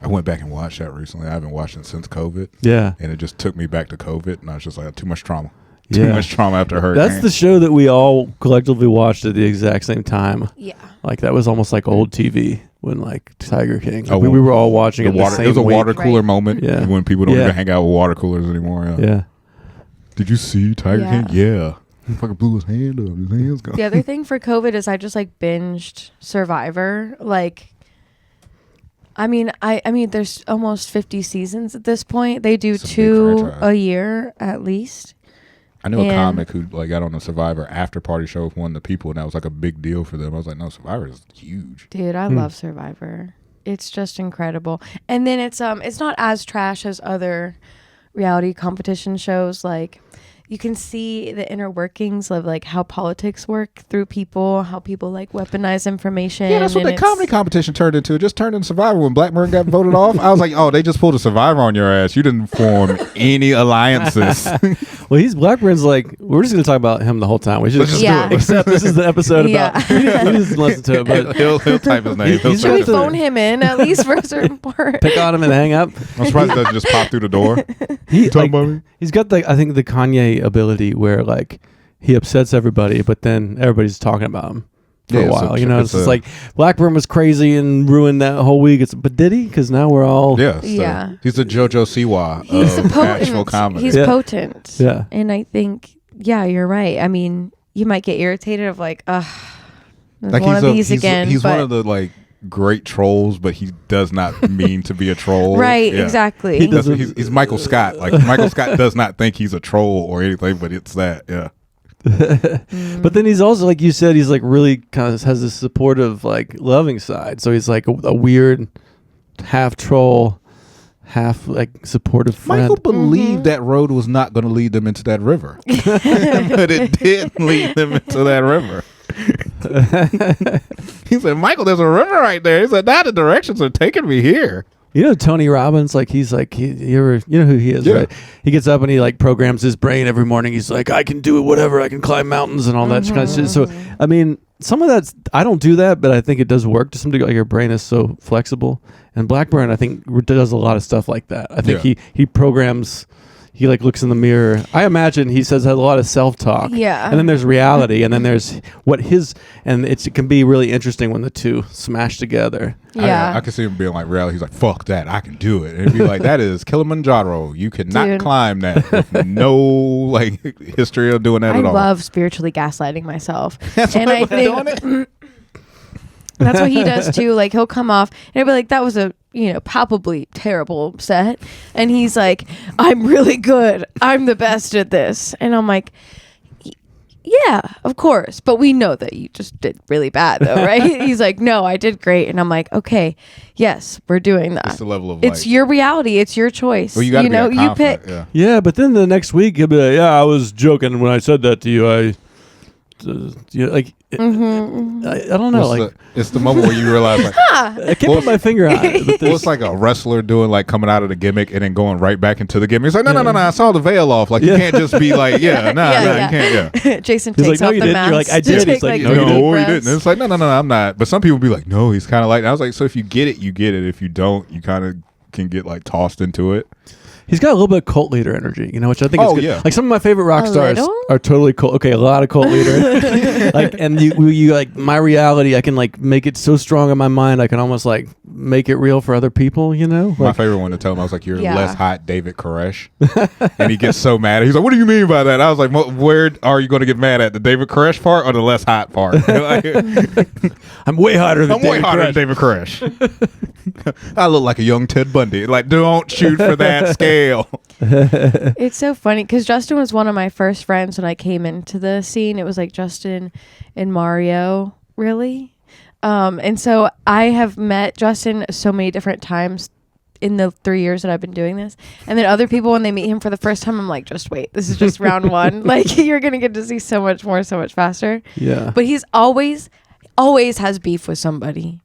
I went back and watched that recently. I haven't watched it since COVID. yeah. And it just took me back to COVID, and I was just like, too much trauma. Yeah. Too much trauma after hurricane. That's the show that we all collectively watched at the exact same time. Yeah. Like that was almost like old TV when like Tiger King. Like, Oh, we were all watching it the same It was a week. water cooler Right. moment Yeah. when people don't Yeah. even hang out with water coolers anymore. Yeah. Yeah. Did you see Tiger Yeah. King? Yeah. He fucking blew his hand up. His hand's gone. The other thing for COVID is I just like binged Survivor. Like, I mean, there's almost 50 seasons at this point. They do It's a big 2 franchise. a year at least. I knew a And- comic who like got on the Survivor after party show with one of the people, and that was like a big deal for them. I was like, no, Survivor is huge. Dude, I love Survivor. It's just incredible. And then it's not as trash as other reality competition shows. Like, you can see the inner workings of like how politics work through people, how people like weaponize information. Yeah, that's what and the comedy competition turned into. It just turned into Survivor when Blackburn got voted off. I was like, oh, they just pulled a Survivor on your ass. You didn't form any alliances. Well, Blackburn's like, we're just going to talk about him the whole time. We should Let's just do it. Except this is the episode Yeah. about, we just listen to it, but he'll type his name. He'll He's Should search we got it. the- phone him in at least for a certain part? pick on him and hang up. I'm surprised it doesn't just pop through the door. He, talking like, about me? he's got I think the Kanye ability where like he upsets everybody, but then everybody's talking about him for Yeah, a it's while. a- You know, it's it's just a- like Blackburn was crazy and ruined that whole week. But did he? Because now we're all Yeah. So Yeah. He's the JoJo Siwa He's of Asheville potent. comedy. He's Yeah. potent. Yeah. And I think yeah, you're right. I mean, you might get irritated of like, ugh, like one of these again. He's one of the like great trolls, but he does not mean to be a troll. Right, exactly. He's Michael Scott. Like Michael Scott does not think he's a troll or anything, but it's that, yeah. But then he's also, like you said, he's like really kind of has this supportive, like loving side. So he's like a weird half troll, half like supportive friend. Michael believed that road was not going to lead them into that river, but it did lead them into that river. He said, "Michael, there's a river right there." He said, "Nah, the directions are taking me here." You know Tony Robbins, like he's like you know who he is, yeah. right? He gets up and he like programs his brain every morning. He's like, I can do whatever, I can climb mountains and all that kind of shit. So I mean, some of that's, I don't do that, but I think it does work to some degree. Like your brain is so flexible, and Blackburn I think does a lot of stuff like that. I think he programs. He like looks in the mirror. I imagine he says a lot of self-talk. Yeah. And then there's reality, and then there's what his, and it can be really interesting when the two smash together. Yeah. I can see him being like reality. He's like, "Fuck that, I can do it." And it'd be like, that is Kilimanjaro. You cannot climb that with no like history of doing that at all. I love spiritually gaslighting myself. And I think that's what he does too. Like he'll come off and he'll be like, that was a, palpably terrible set. And he's like, I'm really good. I'm the best at this. And I'm like, yeah, of course. But we know that you just did really bad though, right? He's like, no, I did great. And I'm like, okay, yes, we're doing that. It's the level of it's your reality. It's your choice. Well, you gotta be you pick. Yeah, but then the next week he'll be like, yeah, I was joking when I said that to you. I don't know. It's the moment where you realize, like, I can't put my finger on it. It's like a wrestler doing like coming out of the gimmick and then going right back into the gimmick. It's like, no, I saw the veil off. Like you can't just be like, you can't. Yeah. Jason He's takes like, off the mask. You're like, I did. He's like, no, he didn't. It's like, no, I'm not. But some people be like, no, he's kind of like. I was like, so if you get it, you get it. If you don't, you kind of can get like tossed into it. He's got a little bit of cult leader energy, which I think is good. Yeah. Like some of my favorite rock stars are totally cult. Okay, a lot of cult leader. Like, and you like my reality. I can like make it so strong in my mind. I can almost like make it real for other people. Like, my favorite one to tell him, I was like, "You're less hot, David Koresh," and he gets so mad. He's like, "What do you mean by that?" I was like, "Where are you going to get mad at? The David Koresh part or the less hot part?" I'm way hotter than David Koresh. I look like a young Ted Bundy. Like, don't shoot for that scale. It's so funny because Justin was one of my first friends when I came into the scene. It was like Justin and Mario, really. And so I have met Justin so many different times in the 3 years that I've been doing this. And then other people, when they meet him for the first time, I'm like, just wait, this is just round one. Like, you're going to get to see so much more, so much faster. Yeah. But he's always has beef with somebody.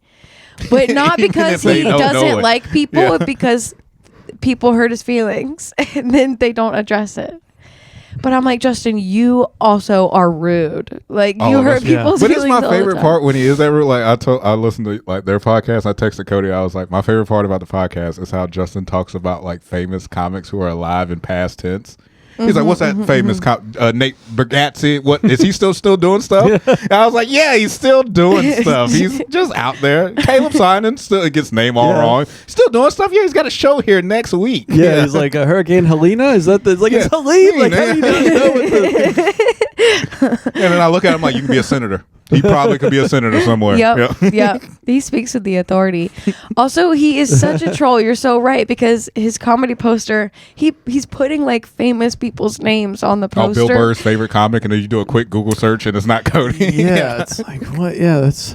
But not because he doesn't like people, but because people hurt his feelings and then they don't address it. But I'm like, Justin, you also are rude. Like you hurt people's feelings. But it's my favorite part when he is that rude. Like I listened to like their podcast. I texted Cody. I was like, my favorite part about the podcast is how Justin talks about like famous comics who are alive in past tense. He's like, what's that famous Nate Bargatze? What is he still doing stuff? And I was like, yeah, he's still doing stuff. He's just out there. Caleb Simon still gets name all wrong. Still doing stuff. Yeah, he's got a show here next week. Yeah, he's like Hurricane Helena. Is that it's Helene? Like, how do you know And then I look at him like, you can be a senator. He probably could be a senator somewhere. Yep. He speaks with the authority. Also, he is such a troll. You're so right, because his comedy poster, he's putting like famous people's names on the poster. Oh, Bill Burr's favorite comic, and then you do a quick Google search, and it's not Cody. Yeah, it's like what? Yeah, that's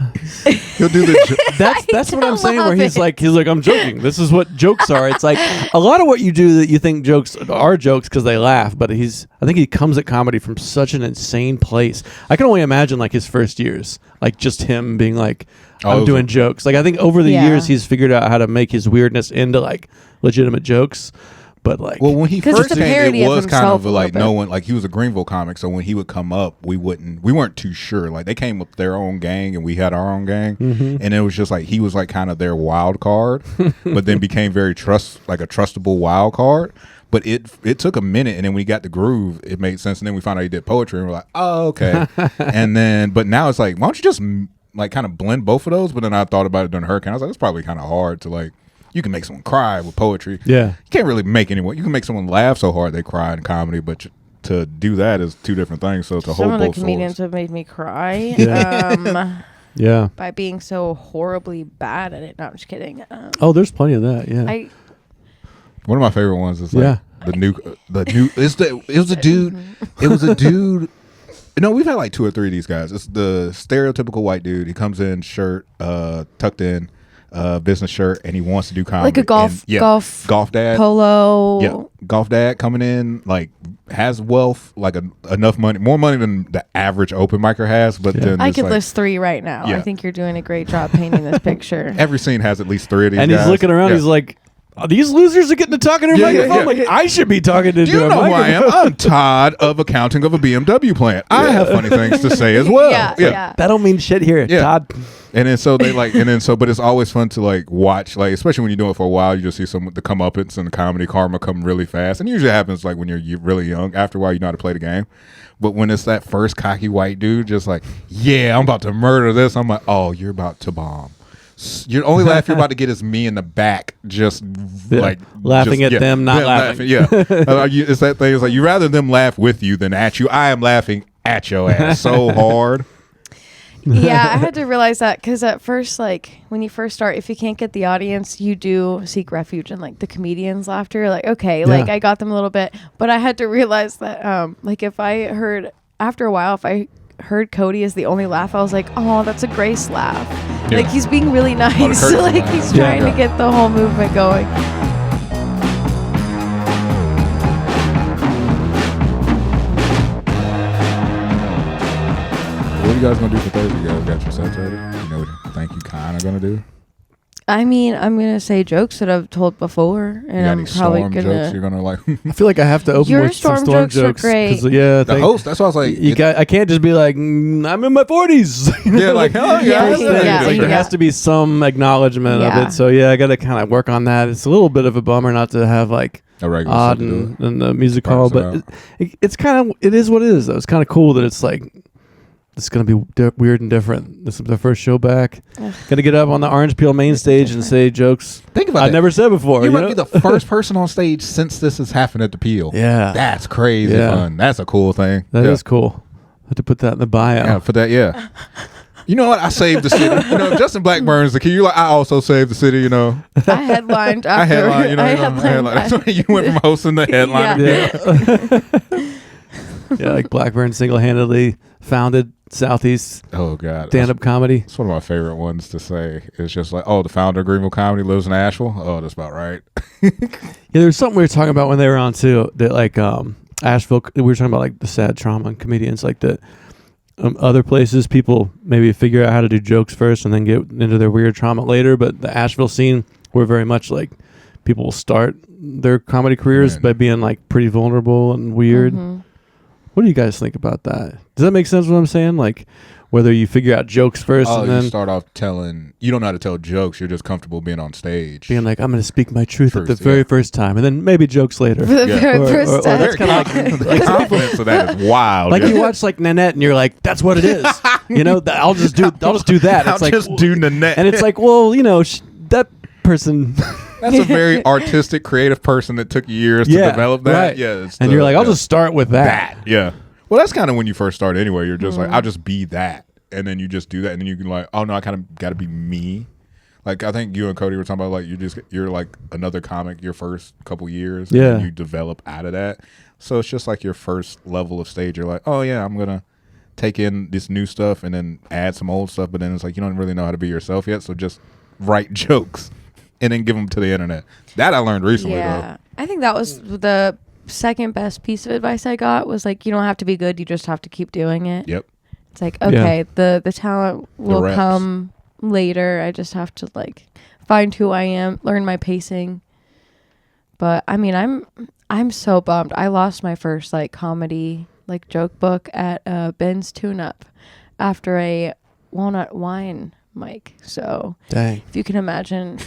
he'll do the. That's what I'm saying. Where he's like, I'm joking. This is what jokes are. It's like a lot of what you do that you think jokes are jokes because they laugh, but I think he comes at comedy from such an insane place. I can only imagine like his first years, like just him being like, I'm doing jokes. Like I think over the years he's figured out how to make his weirdness into like legitimate jokes. But like, well, when he first came, it was kind of like no one, like he was a Greenville comic, so when he would come up, we weren't too sure. Like they came up their own gang and we had our own gang, and it was just like he was like kind of their wild card, but then became very a trustable wild card. But it took a minute, and then when we got the groove, it made sense. And then we found out he did poetry, and we're like, oh, okay. And then, but now it's like, why don't you just like kind of blend both of those? But then I thought about it during Hurricane. I was like, it's probably kind of hard to like, you can make someone cry with poetry. Yeah. You can't really make anyone. You can make someone laugh so hard they cry in comedy, but to do that is two different things. So to Some hold of the both comedians swords. have made me cry. Yeah. By being so horribly bad at it. No, I'm just kidding. Oh, there's plenty of that. Yeah. One of my favorite ones is like the new. It was a dude. No, we've had like 2 or 3 of these guys. It's the stereotypical white dude. He comes in shirt, tucked in, business shirt, and he wants to do comedy. Like a golf dad, polo. Yeah, golf dad coming in, like has wealth, like enough money, more money than the average open micer has. But then I could list 3 right now. I think you're doing a great job painting this picture. Every scene has at least 3 of these. And guys. He's looking around. He's like, these losers are getting to talking to a microphone. Like I should be talking to. Do you know who I am? I'm Todd of accounting of a BMW plant. I have funny things to say as well. Yeah. That don't mean shit here, Todd. And then so they like, but it's always fun to like watch, like especially when you're doing it for a while, you just see some the comeuppance and the comedy karma come really fast, and it usually happens like when you're really young. After a while, you know how to play the game. But when it's that first cocky white dude, just like, yeah, I'm about to murder this. I'm like, oh, you're about to bomb. Your only laugh you're about to get is me in the back, just like laughing at them, not laughing. Yeah, it's that thing. It's like you rather them laugh with you than at you. I am laughing at your ass so hard. Yeah, I had to realize that because at first, like when you first start, if you can't get the audience, you do seek refuge in like the comedian's laughter. Like, okay, like I got them a little bit, but I had to realize that, like if I heard after a while, if I heard Cody as the only laugh, I was like, oh, that's a Grace laugh. Yeah. Like he's being really nice. Like he's trying to get the whole movement going. What are you guys gonna do for Thursday? You guys got your sets ready? You know what you think you kind of gonna do? I mean, I'm gonna say jokes that I've told before, and I'm probably gonna. Jokes you're gonna like. I feel like I have to open your with some storm jokes. Are great. Yeah, the host. That's why I was like, I can't just be like, I'm in my 40s. Yeah, like hell yeah. There has to be some acknowledgement of it. So yeah, I got to kind of work on that. It's a little bit of a bummer not to have like a regular odd and the music hall, but it's kind of it is what it is though. It's kind of cool that it's like. It's going to be weird and different. This is the first show back. Got to get up on the Orange Peel main stage and say jokes Think about I've never said before. You might be the first person on stage since this has happened at the Peel. Yeah. That's crazy fun. That's a cool thing. That is cool. I have to put that in the bio. Yeah, for that, yeah. You know what? I saved the city. You know, Justin Blackburn's the key. You're like, I also saved the city, you know. I headlined after. I headlined. That's when you went from hosting to headlining. Yeah, like Blackburn single-handedly founded Southeast stand-up comedy. It's one of my favorite ones to say. It's just like, oh, the founder of Greenville Comedy lives in Asheville. Oh, that's about right. There's something we were talking about when they were on too. That like Asheville, we were talking about like the sad trauma and comedians. Like the other places, people maybe figure out how to do jokes first and then get into their weird trauma later. But the Asheville scene, we're very much like people will start their comedy careers by being like pretty vulnerable and weird. Mm-hmm. What do you guys think about that? Does that make sense what I'm saying? Like whether you figure out jokes first and then you start off you don't know how to tell jokes. You're just comfortable being on stage. Being like, I'm going to speak my truth at the very first time and then maybe jokes later. For the very first time. That's kind of like the confidence of that is wild. Like you watch like Nanette and you're like, that's what it is. You know, I'll just do that. I'll just do Nanette. And it's like, well, you know, that person... That's a very artistic, creative person that took years to develop that. Right. Yeah, and you're like, I'll just start with that. Yeah. Well, that's kind of when you first start anyway. You're just like, I'll just be that. And then you just do that. And then you can like, oh, no, I kind of got to be me. Like, I think you and Cody were talking about, like, you're like another comic your first couple years. Yeah. And you develop out of that. So it's just like your first level of stage. You're like, oh, yeah, I'm going to take in this new stuff and then add some old stuff. But then it's like, you don't really know how to be yourself yet. So just write jokes. And then give them to the internet. That I learned recently, though. I think that was the second best piece of advice I got was like, you don't have to be good. You just have to keep doing it. Yep. It's like, okay, the talent will come later. I just have to like find who I am, learn my pacing. But I mean, I'm so bummed. I lost my first like comedy like joke book at Ben's Tune Up after a walnut wine mic. So dang, if you can imagine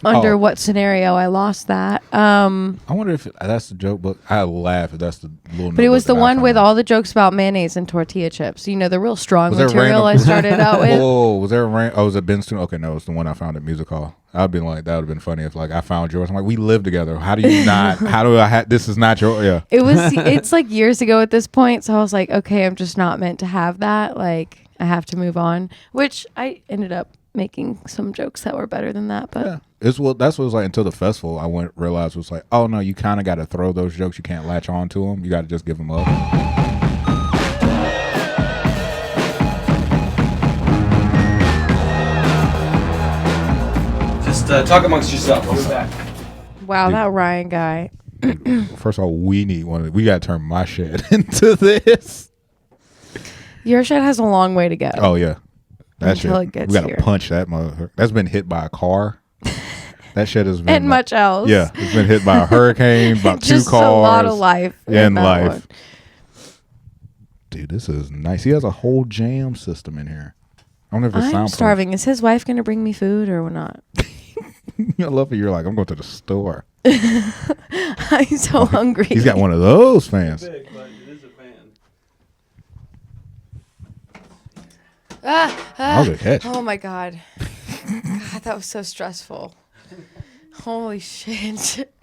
under what scenario I lost that. I wonder if that's the joke, but I laugh if that's the little. But it was the one with all the jokes about mayonnaise and tortilla chips. You know, the real strong material I started out with. Oh, was there a was it Ben Stone? Okay, no, it's the one I found at Music Hall. I'd been like, that would have been funny if like I found yours. I'm like, we live together. How do you not? How do I? This is not your. Yeah. It's like years ago at this point. So I was like, okay, I'm just not meant to have that. Like, I have to move on. Which I ended up making some jokes that were better than that. But yeah, that's what it was like until the festival. I realized it was like, oh no, you kind of got to throw those jokes. You can't latch on to them. You got to just give them up. Talk amongst yourself. I'll be back. Wow, that Ryan guy. First of all, we need one. We got to turn my shed into this. Your shed has a long way to go. Oh yeah, that until shit. It gets we got here. to punch that motherfucker. That's been hit by a car. That shit has been and much else. Yeah, it's been hit by a hurricane, about just 2 cars. A lot of life. In life. One. Dude, this is nice. He has a whole jam system in here. I wonder if it's I'm starving. Is his wife going to bring me food or not? I love it. You're like, I'm going to the store. I'm so hungry. He's got one of those fans. Big, but it is a fan. That was a catch. Oh my God. God, that was so stressful. Holy shit.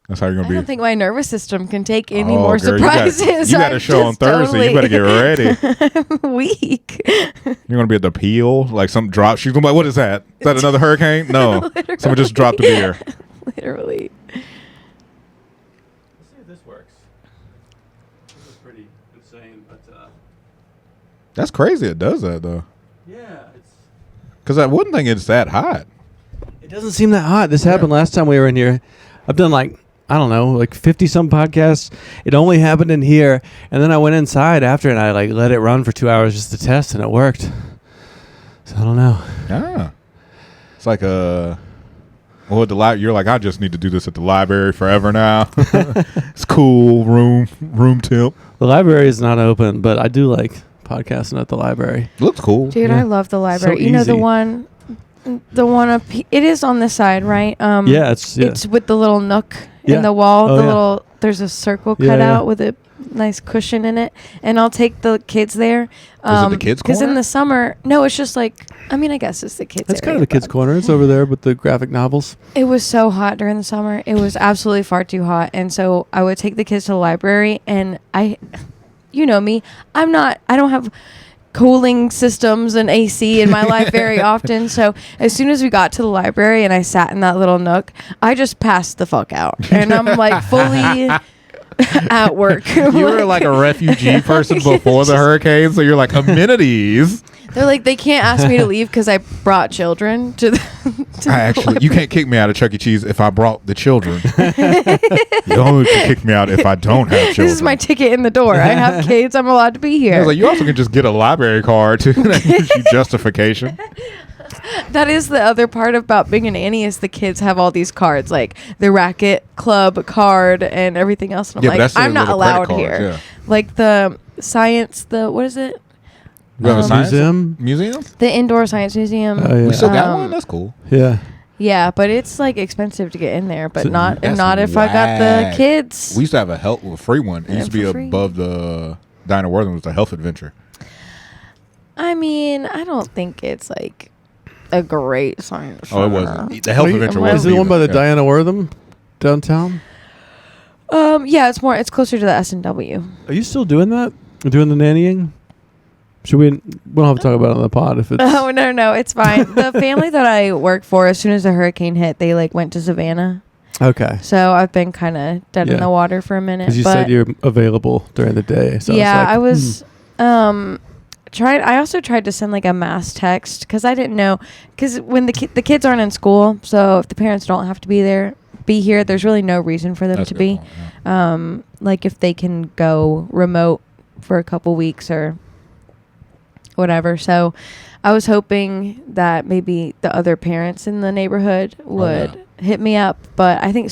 That's how you're going to be. I don't think my nervous system can take any more girl, surprises. You got a show on Thursday. You better get ready. I'm weak. You're going to be at the Peel. Like something dropped. She's going to be like, what is that? Is that another hurricane? No. Someone just dropped the beer. Literally. Let's see if this works. This is pretty insane, but That's crazy. It does that, though. yeah, it's. Because I wouldn't think it's that hot. It doesn't seem that hot. This happened last time we were in here. I've done like, I don't know, like 50 some podcasts. It only happened in here. And then I went inside after and I like let it run for 2 hours just to test and it worked. So I don't know. Yeah. It's like well, at the you're like, I just need to do this at the library forever now. It's cool. Room temp. The library is not open, but I do like podcasting at the library. Looks cool. Dude, Yeah. I love the library. So you know easy. the one up it is on this side, right? Yeah, it's with the little nook Yeah. in the wall. Oh, The yeah. little there's a circle Yeah, cut yeah. out with a nice cushion in it, and I'll take the kids there. Is it the kids' Because in corner? the summer, no, it's just like I mean, I guess it's the kids. That's kind area, of the kids' but corner. It's over there with the graphic novels. It was so hot during the summer. It was absolutely far too hot, and so I would take the kids to the library, and you know me, I don't have cooling systems and AC in my life very often. So as soon as we got to the library and I sat in that little nook, I just passed the fuck out. And I'm like fully at work. You were like a refugee person before the hurricane, so you're like amenities. They're like, they can't ask me to leave because I brought children to the You can't kick me out of Chuck E. Cheese if I brought the children. You only can kick me out if I don't have children. This is my ticket in the door. I have kids. I'm allowed to be I here. was like, you also can just get a library card too. That gives you justification. That is the other part about being a nanny is the kids have all these cards, like the racket club card and everything else. And I'm like, I'm not allowed here. Yeah. Like the science, what is it? You have a science Museum? The indoor science museum. Oh, yeah. We still got one? That's cool. Yeah. Yeah, but it's like expensive to get in there, but So not that's if I got the whack. kids. We used to have a free one. It used to be for free. above the Dinah Worthing was the Health Adventure. I mean, I don't think it's like a great science. Oh, it wasn't. The Health Adventure Is was. Is it the one by the Diana Wortham downtown? Yeah, it's closer to the S&W. Are you still doing that? Doing the nannying? Should we don't have to talk about it on the pod if it's Oh no, it's fine. The family that I work for, as soon as the hurricane hit, they like went to Savannah. okay. So I've been kind of dead in Yeah. the water for a minute. Because you but said you're available during the day. So yeah, I was I also tried to send like a mass text because I didn't know, because when the kids aren't in school, so if the parents don't have to be here, there's really no reason for them That's to a good be. point, yeah. Like if they can go remote for a couple weeks or whatever. So I was hoping that maybe the other parents in the neighborhood would hit me up, but I think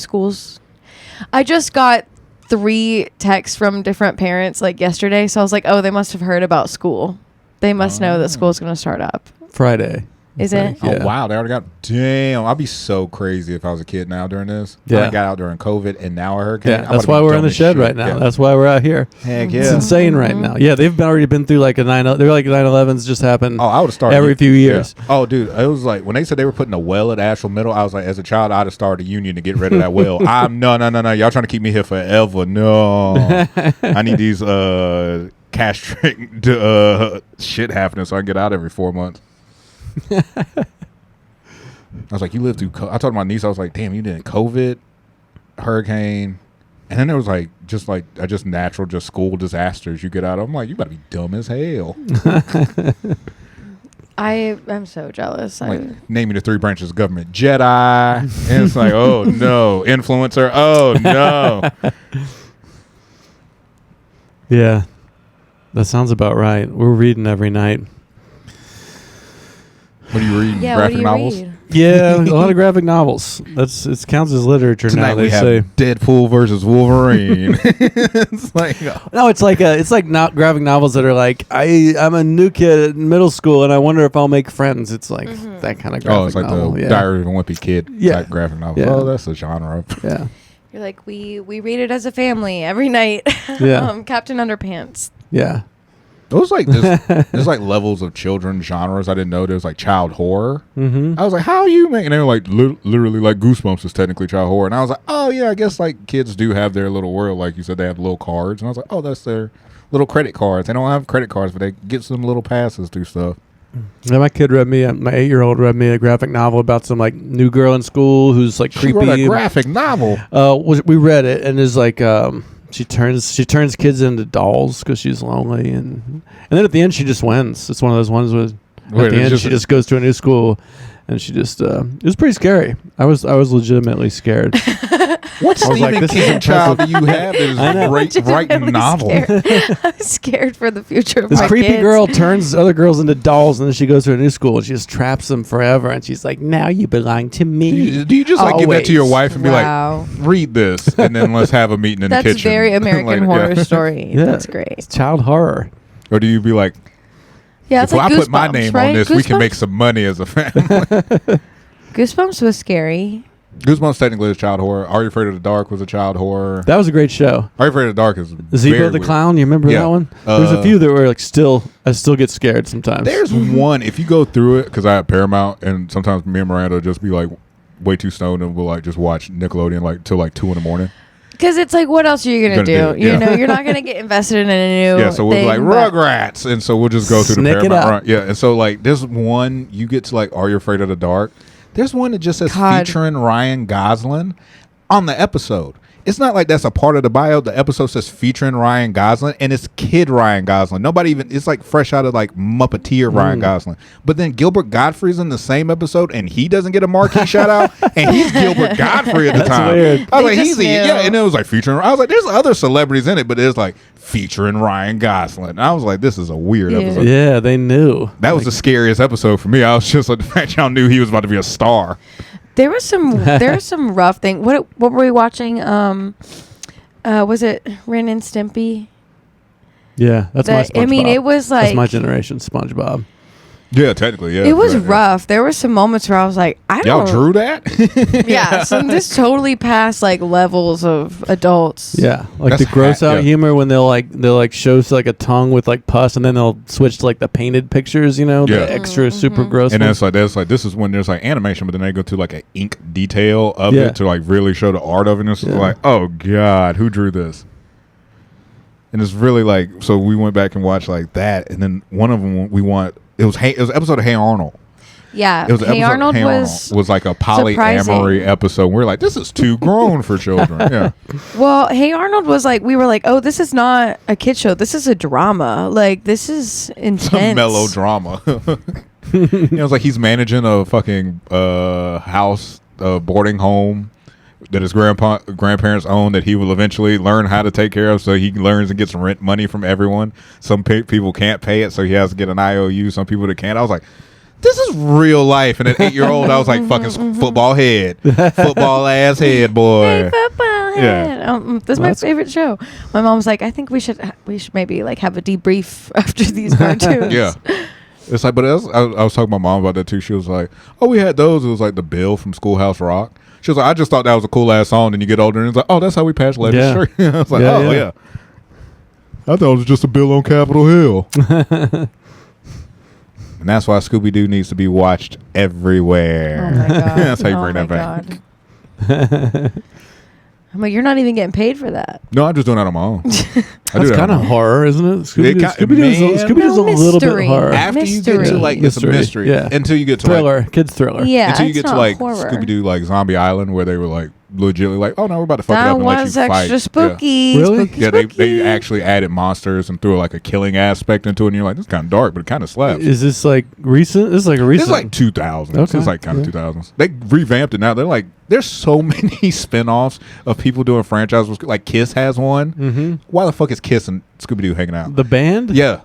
I just got 3 texts from different parents like yesterday, so I was like, oh, they must have heard about school. They must know that school's going to start up. Friday. Is it? Yeah. Oh, wow. They already got... Damn. I'd be so crazy if I was a kid now during this. Yeah. I got out during COVID and now a hurricane. Yeah, that's why we're in the shed right now. Yeah. That's why we're out here. Heck yeah. It's insane right now. Yeah, they've already been through like a 9/11s just happened. Oh, I would have started every few years. Yeah. Oh, dude, it was like when they said they were putting a well at Asheville Middle. I was like, as a child, I'd have started a union to get rid of that well. No. Y'all trying to keep me here forever? No, I need these cash-tricked shit happening so I can get out every 4 months. I was like, you lived through. I told my niece, I was like, damn, you did COVID, hurricane, and then there was like just natural, just school disasters you get out of. I'm like, you better be dumb as hell. I'm so jealous. Like, name me the 3 branches of government. Jedi. And it's like, oh no. Influencer. Oh no. Yeah. That sounds about right. We're reading every night. What are you reading? Yeah, graphic what do you novels? read? Yeah, a lot of graphic novels. It counts as literature Tonight now. They we have say Deadpool versus Wolverine. It's like no, it's like not graphic novels that are like I'm a new kid in middle school and I wonder if I'll make friends. It's like that kind of graphic oh, it's like novel. the Yeah. Diary of a Wimpy Kid type graphic novel. Yeah. Oh, that's a genre. Yeah. You're like, we read it as a family every night. Yeah. Captain Underpants. Yeah. It was like there's like levels of children genres I didn't know. There's like child horror. Mm-hmm. I was like, how are you making? They were like literally like Goosebumps is technically child horror, and I was like, oh yeah, I guess like kids do have their little world, like you said, they have little cards, and I was like, oh, that's their little credit cards. They don't have credit cards, but they get some little passes through stuff. Yeah, my kid read me. My 8-year-old read me a graphic novel about some like new girl in school who's like She creepy. wrote a graphic novel. We read it and it's like she turns kids into dolls because she's lonely and then at the end she just wins. It's one of those ones with at the end she just goes to a new school and she just it was pretty scary. I was legitimately scared. What Stephen King child do you have that is writing novels? I'm scared for the future of this my creepy kids. girl turns other girls into dolls and then she goes to a new school and she just traps them forever and she's like, now you belong to me. Do you just like give that to your wife and be like, read this and then let's have a meeting in the kitchen? That's very American Horror Story. Yeah. That's great. It's child horror. Or do you be like, yeah, it's if like I put my Goosebumps, name right? on this, we can make some money as a family? Goosebumps was scary. Goosebumps technically is child horror. Are You Afraid of the Dark was a child horror. That was a great show. Are You Afraid of the Dark is Zebo the Clown. You remember that one? There's a few that were like I still get scared sometimes. There's one, if you go through it, because I have Paramount, and sometimes me and Miranda will just be like way too stoned and we'll like just watch Nickelodeon like till like 2 a.m. Because it's like, what else are you gonna do? Yeah. You know, you're not gonna get invested in a new. Yeah, so we'll be like Rugrats, and so we'll just go through the Snick it Paramount. up. Right? Yeah, and so like there's one you get to like Are You Afraid of the Dark? There's one that just says featuring Ryan Gosling on the episode. It's not like that's a part of the bio. The episode says featuring Ryan Gosling, and it's kid Ryan Gosling. Nobody even, it's like fresh out of like Muppeteer Ryan Gosling. But then Gilbert Gottfried's in the same episode, and he doesn't get a marquee shout out, and he's Gilbert Gottfried at the time. Weird. I was like, and it was like featuring, I was like, there's other celebrities in it, but it's like featuring Ryan Gosling. And I was like, this is a weird episode. Yeah, they knew. That was the scariest episode for me. I was just like, the fact y'all knew he was about to be a star. There was some rough thing. What were we watching? Was it Ren and Stimpy? Yeah, that's my SpongeBob. I mean, it was like that's my generation SpongeBob. Yeah, technically, yeah. It was rough. There were some moments where I was like, y'all drew that? Yeah, so this totally passed like levels of adults. Yeah, like That's the gross out humor when they'll show like a tongue with like pus, and then they'll switch to like the painted pictures, the extra super gross. And ones. that's like this is when there's like animation, but then they go to like an ink detail of it to like really show the art of it. And it's like, oh god, who drew this? And it's really like, so we went back and watched like that, and then one of them it was an episode of Hey Arnold. Yeah, It was Hey Arnold was like a polyamory episode. We were like, this is too grown for children. Yeah. Well, Hey Arnold was like, we were like, oh, this is not a kid show. This is a drama. Like, this is intense. Some melodrama. It was like he's managing a fucking house, boarding home that his grandparents own that he will eventually learn how to take care of, so he learns and gets rent money from everyone. Some people can't pay it, so he has to get an IOU. Some people that can't. I was like, this is real life. And at 8-year-old, I was like, fucking football head. Football ass head, boy. Hey, football head. That's my favorite show. My mom was like, I think we should maybe like have a debrief after these cartoons. Yeah. It's like, but I was talking to my mom about that too. She was like, "Oh, we had those." It was like the Bill from Schoolhouse Rock. She was like, "I just thought that was a cool ass song." And you get older, and it's like, "Oh, that's how we passed legislation." I was like, "Oh yeah." I thought it was just a bill on Capitol Hill. And that's why Scooby-Doo needs to be watched everywhere. Oh my god! That's how you bring that back. I'm like, you're not even getting paid for that. No, I'm just doing that on my own. That's kind of horror, isn't it? Scooby-Doo's a little bit horror. After you get to like it's a mystery, until you get to thriller, kids thriller. Yeah, until you get to like horror. Scooby-Doo, like Zombie Island, where they were like legitimately like, "Oh no, we're about to fuck it up and let you fight." That was extra spooky. Yeah. Really? Spooky. They actually added monsters and threw like a killing aspect into it, and you're like, "This is kind of dark, but it kind of slaps." Is this like recent? This is like a recent. It's like 2000s. Okay. It's like kind of 2000s. They revamped it now. They're like, there's so many spin-offs of people doing franchises. Like Kiss has one. Mm-hmm. Why the fuck is Kiss and Scooby-Doo hanging out? The band? Yeah.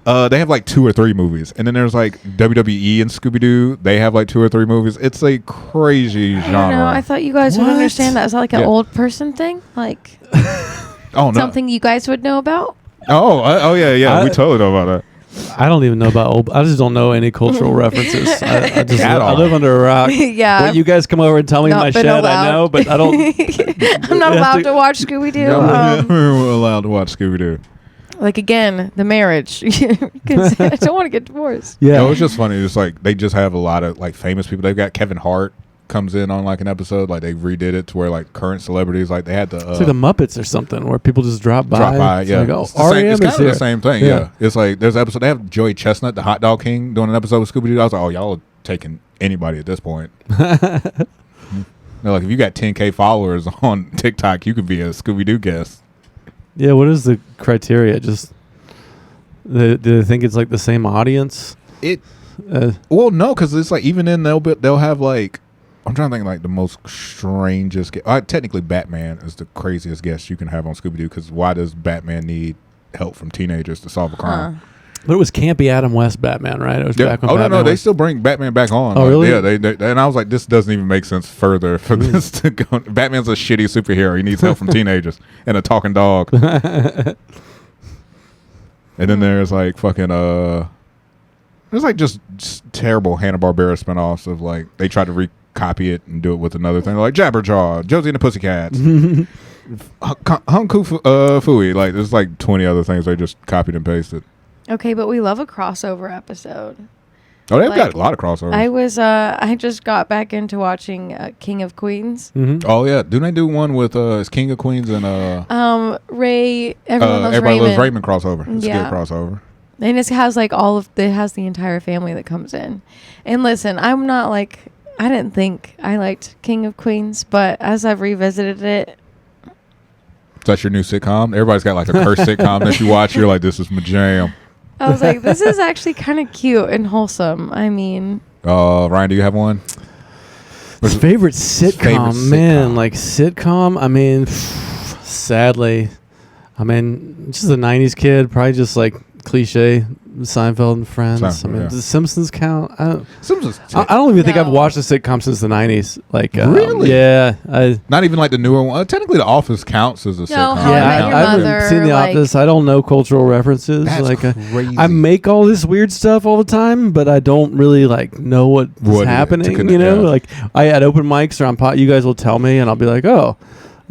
They have like 2 or 3 movies. And then there's like WWE and Scooby-Doo. They have like 2 or 3 movies. It's a crazy genre. I don't know. I thought you guys would understand that. Is that like an old person thing? Like oh, no. Something you guys would know about? Oh, yeah. We totally know about that. I don't even know about old. I just don't know any cultural references. I live under a rock. Yeah. When you guys come over and tell me in my shed, I know, but I don't. I'm not allowed to watch Scooby-Doo. We're allowed to watch Scooby-Doo. Like, again, the marriage. I don't want to get divorced. Yeah. No, it's just funny. It's like they just have a lot of like famous people. They've got Kevin Hart comes in on like an episode. Like they redid it to where like current celebrities, like they had the it's like the Muppets or something where people just drop by. Yeah. Like, it's kind of the same thing. Yeah. It's like there's an episode. They have Joey Chestnut, the hot dog king, doing an episode with Scooby-Doo. I was like, oh, y'all are taking anybody at this point. They're like, if you got 10K followers on TikTok, you could be a Scooby-Doo guest. Yeah, what is the criteria? Just do they think it's like the same audience? Well, no, because it's like even then they'll have like, I'm trying to think like the most strangest. Technically, Batman is the craziest guest you can have on Scooby-Doo, because why does Batman need help from teenagers to solve a crime? But it was campy Adam West Batman, right? It was back when Batman they still bring Batman back on. Oh, really? Yeah, they and I was like, this doesn't even make sense further for this to go. Batman's a shitty superhero. He needs help from teenagers and a talking dog. And then there's like fucking there's like just terrible Hanna-Barbera spinoffs of like they try to recopy it and do it with another thing, like Jabberjaw, Josie and the Pussycats, Hung Fu Fooey. Like there's like 20 other things they just copied and pasted. Okay, but we love a crossover episode. Oh, they've got a lot of crossovers. I just got back into watching King of Queens. Mm-hmm. Oh yeah, didn't they do one with King of Queens and Ray? Everybody Loves Raymond crossover. It's a good crossover. And it has like it has the entire family that comes in. And listen, I'm not like, I didn't think I liked King of Queens, but as I've revisited it. That's your new sitcom? Everybody's got like a cursed sitcom that you watch. You're like, this is my jam. I was like, this is actually kind of cute and wholesome. I mean. Ryan, do you have one? Favorite sitcom? Man, like sitcom? I mean, sadly, just a 90s kid, probably just like cliche Seinfeld and Friends. Does The Simpsons count? Simpsons. I don't even think I've watched a sitcom since the 90s. Like, really? Yeah. Not even like the newer one. Technically, The Office counts as a sitcom. I haven't seen The Office. I don't know cultural references. That's crazy. I make all this weird stuff all the time, but I don't really like know what's happening. You know, like I at open mics or on you guys will tell me, and I'll be like, oh.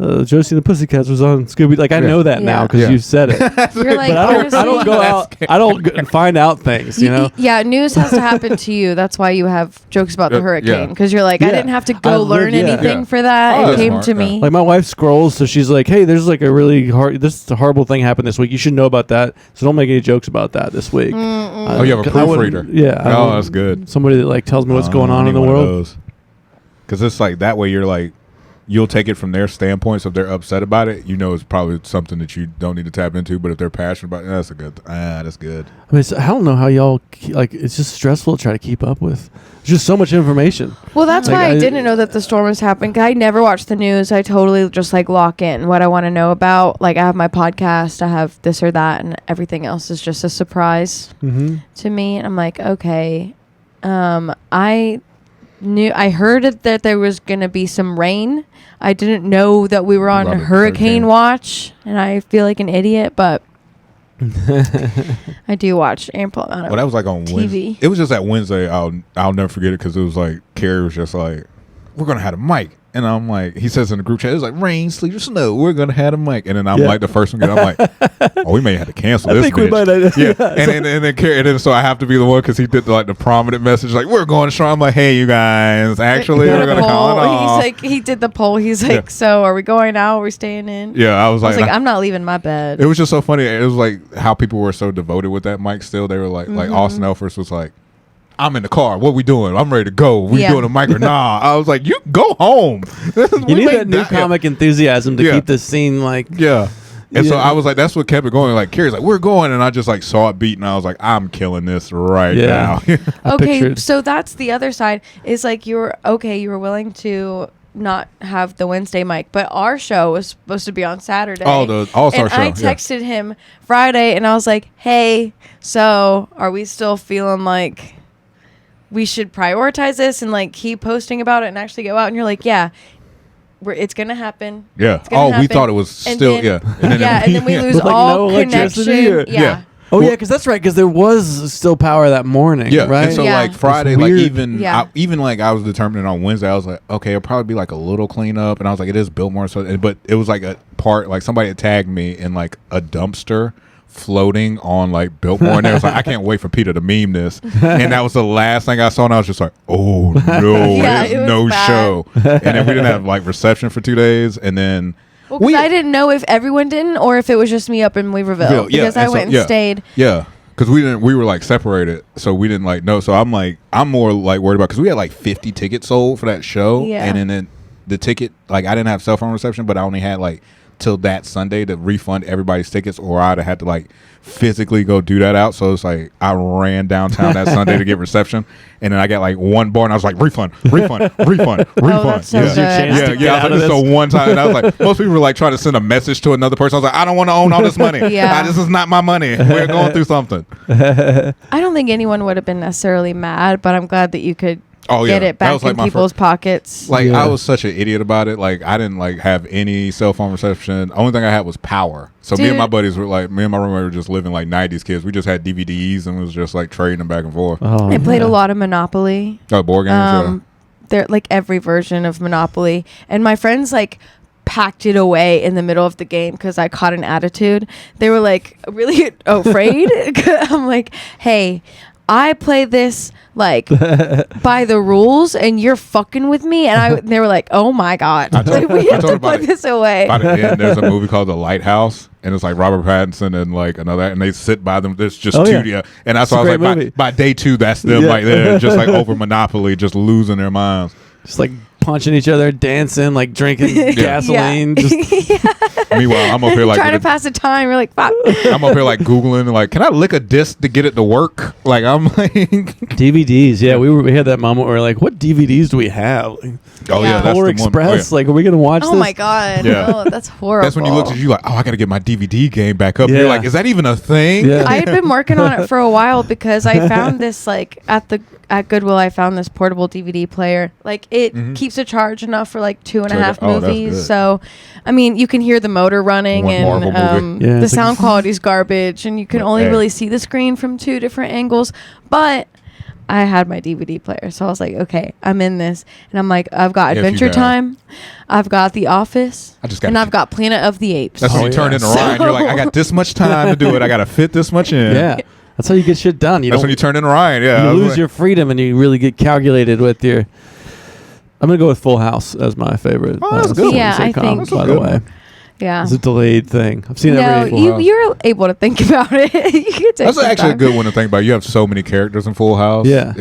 Josie and the Pussycats was on Scooby. Like I know that now because you said it. You're like, but I don't go out. I don't go and find out things. You know. Yeah, news has to happen to you. That's why you have jokes about the hurricane, because you're like, I didn't have to go learn anything for that. It came to me. Like my wife scrolls, so she's like, "Hey, there's like a really horrible thing happened this week. You should know about that. So don't make any jokes about that this week." You have a proofreader. Yeah. Oh, that's good. Somebody that like tells me what's going on in the world. Because it's like that way you're like. You'll take it from their standpoint. So if they're upset about it, you know it's probably something that you don't need to tap into. But if they're passionate about it, that's good. I mean, I don't know how y'all like. It's just stressful to try to keep up with. There's just so much information. Well, that's why I didn't know that the storm was happening. 'Cause I never watch the news. I totally just like lock in what I want to know about. Like I have my podcast, I have this or that, and everything else is just a surprise to me. And I'm like, okay, I heard that there was going to be some rain. I didn't know that we were on hurricane watch, and I feel like an idiot, but I do watch ample amount of Well, that was like on TV. Wednesday. It was just that Wednesday. I'll never forget it because it was like Carrie was just like, "We're gonna have a mic," and I'm like, he says in the group chat, "It's like rain, sleet, or snow. We're gonna have a mic," and then I'm like the first one. I'm like, "Oh, we may have to cancel this." I think bitch. We might have. Yeah, and then so I have to be the one because he did the prominent message like, "We're going strong." I'm like, "Hey, you guys, actually, we're gonna call it off." He's like, he did the poll. He's like, "So, are we going out? Are we staying in?" Yeah, I was like, "I'm not leaving my bed." It was just so funny. It was like how people were so devoted with that mic. Still, they were like Austin Elfers was like, "I'm in the car. What we doing? I'm ready to go. We doing a mic or nah?" I was like, "You go home." You need that new comic enthusiasm to keep this scene like. Yeah. And so I was like, that's what kept it going. Like Carrie's like, "We're going," and I just like saw it beat, and I was like, "I'm killing this right now." Okay, so that's the other side. Is like you were willing to not have the Wednesday mic, but our show was supposed to be on Saturday. Oh, the All-Star show. And I texted him Friday, and I was like, "Hey, so are we still feeling like we should prioritize this and like keep posting about it and actually go out?" And you're like, "Yeah, it's gonna happen." Yeah. Happen. We thought it was still and then we lose all connection. Yeah. Oh yeah, because that's right. Because there was still power that morning. Yeah, right. And so like Friday, like even I was determining on Wednesday. I was like, okay, it'll probably be like a little cleanup, and I was like, it is Biltmore, so but it was like a part like somebody had tagged me in like a dumpster floating on like Biltmore, and it was like, I can't wait for Peter to meme this, and that was the last thing I saw, and I was just like, oh no, there's no show, and then we didn't have like reception for 2 days, and then. Well, I didn't know if everyone didn't or if it was just me up in Weaverville because I went and stayed. Yeah, because we were like separated, so we didn't like know. So I'm more like worried about because we had like 50 tickets sold for that show, and then the ticket like I didn't have cell phone reception, but I only had like till that Sunday to refund everybody's tickets, or I'd have had to like physically go do that out. So it's like I ran downtown that Sunday to get reception, and then I got like one bar, and I was like, refund. That's so Yeah. I was like, this is one time, and I was like, most people were like trying to send a message to another person. I was like, I don't want to own all this money. This is not my money. We're going through something. I don't think anyone would have been necessarily mad, but I'm glad that you could get it back in people's pockets. Like I was such an idiot about it. Like I didn't like have any cell phone reception. The only thing I had was power. So me and my buddies were like, me and my roommate were just living like 90s kids. We just had DVDs and was just like trading them back and forth. I played a lot of Monopoly. Oh, board games. They're like every version of Monopoly, and my friends like packed it away in the middle of the game because I caught an attitude. They were like really afraid. I'm like, hey, I play this like by the rules, and you're fucking with me. And they were like, "Oh my god, we have to put this away." There's a movie called The Lighthouse, and it's like Robert Pattinson and like another, and they sit by them. There's just two, and that's why I was like, by day 2, that's them like there, just like over Monopoly, just losing their minds, just like punching each other, dancing, like drinking gasoline. Meanwhile, I'm up here like trying to pass the time. We're like, fuck. I'm up here like Googling, like, can I lick a disc to get it to work? Like, I'm like DVDs. Yeah, we had that moment where we're like, what DVDs do we have? Like, that's Polar the Express. one. Like, are we gonna watch this? Oh my god. Yeah. No, that's horrible. That's when you looked at you like, oh, I got to get my DVD game back up. Yeah. You're like, is that even a thing? Yeah. I had been working on it for a while because I found this like at Goodwill. I found this portable DVD player. Like it keeps a charge enough for like 2.5 movies. So, I mean, you can hear the motor running, and the sound quality is garbage, and you can only really see the screen from 2 different angles. But I had my DVD player, so I was like, okay, I'm in this, and I'm like, I've got Adventure Time, I've got The Office, I've got Planet of the Apes. That's when you turn into Ryan. You're like, I got this much time to do it. I got to fit this much in. Yeah. That's how you get shit done. That's when you turn into Ryan. Yeah, you lose your freedom and you really get calculated with your. I'm gonna go with Full House as my favorite. Oh, that's good. Yeah, I think. By the way, yeah, it's a delayed thing. I've seen every. You're able to think about it. That's actually a good one to think about. You have so many characters in Full House. Yeah,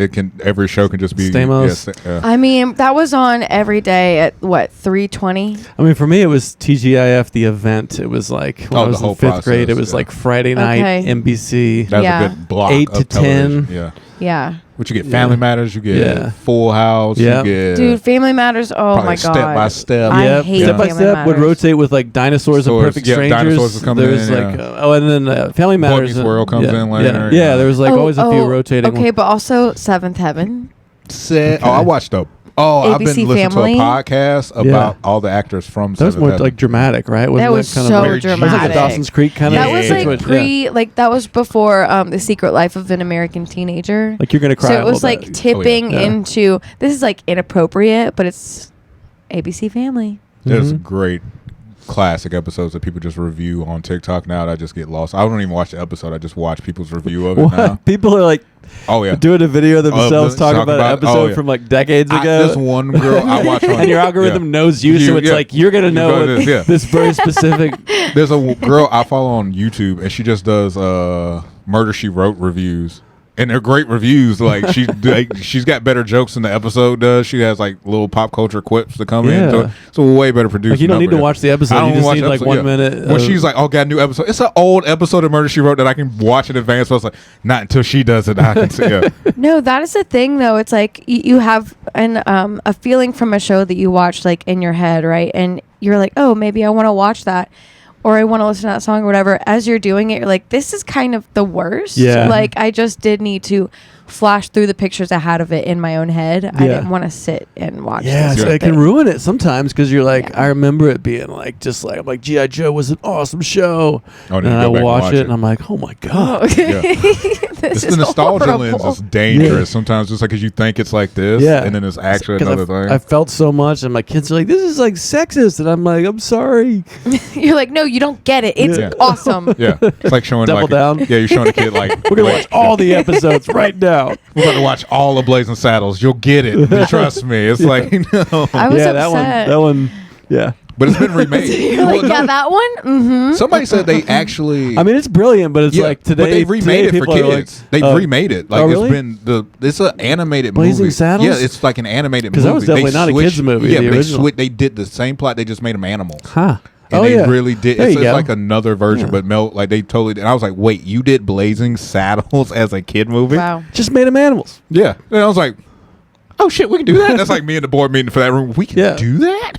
every show can just be Stamos. I mean, that was on every day at what 3:20. I mean, for me, it was TGIF the event. It was like when I was in 5th grade. It was like Friday night NBC. That was a good block. 8 to 10. Yeah. What you get? Family Matters. You get Full House. You get dude. Family Matters. Oh my god. Step by Step. I hate Step by Step would rotate with like Dinosaurs and Perfect Strangers. Dinosaurs would come There's in. Like and then Family Matters. Boy Meets World comes in later. Yeah, there was like always a few rotating. Okay, but also Seventh Heaven. I watched Oh, I've been ABC listening Family. to a podcast about all the actors from That was Seventh more Heaven. like dramatic, right? That was kind so of dramatic. It was like a Dawson's Creek kind That of was situation. like that was before The Secret Life of an American Teenager. Like you're gonna cry. So it was a like little bit. tipping into this is like inappropriate, but it's ABC Family. There's great classic episodes that people just review on TikTok now that I just get lost. I don't even watch the episode. I just watch people's review of it now. People are like, oh yeah, doing a video of themselves talking about an episode yeah. from like decades ago. This one girl I watch on, and your algorithm knows you, so it's like you're gonna know this very specific. There's a girl I follow on YouTube, and she just does Murder She Wrote reviews. And they're great reviews. Like she's got better jokes than the episode does. She has like little pop culture quips to come in. So it's a way better produced. Like you don't need to watch the episode. You just need like 1 minute. When she's like, "Oh, got a new episode." It's an old episode of Murder She Wrote that I can watch in advance. But I was like, not until she does it. I can see. Yeah. No, that is the thing though. It's like you have a feeling from a show that you watch like in your head, right? And you're like, oh, maybe I want to watch that. Or I want to listen to that song or whatever. As you're doing it, you're like, this is kind of the worst. Yeah. Like, I just did need to flash through the pictures I had of it in my own head. I didn't want to sit and watch this. So it can ruin it sometimes because you're like, I remember it being like, just like, I'm like, G.I. Joe was an awesome show. Oh, and I watch it and I'm like, oh my God. It's the nostalgia lens is dangerous sometimes, just like because you think it's like this, and then it's actually another thing. I felt so much, and my kids are like, "This is like sexist," and I'm like, "I'm sorry." You're like, "No, you don't get it. It's awesome." Yeah, it's like showing double down. Yeah, you're showing a kid like we're gonna watch all the episodes right now. We're going to watch all of Blazing Saddles. You'll get it. Trust me. It's like no. I was upset. That one. Yeah. But it's been remade. You're like, that one? Mm-hmm. Somebody said they actually... I mean, it's brilliant, but it's like today... But they remade it for kids. They remade it. Like, really? It's an animated Blazing movie. Saddles? Yeah, it's like an animated movie. Because that was definitely not a kid's movie. Yeah, they did the same plot. They just made them animals. Huh. And they really did. It's go. like another version, but like they totally did. And I was like, wait, you did Blazing Saddles as a kid movie? Wow. Just made them animals. Yeah. And I was like, oh shit, we can do that? That's like me in the board meeting for that room. We can do that?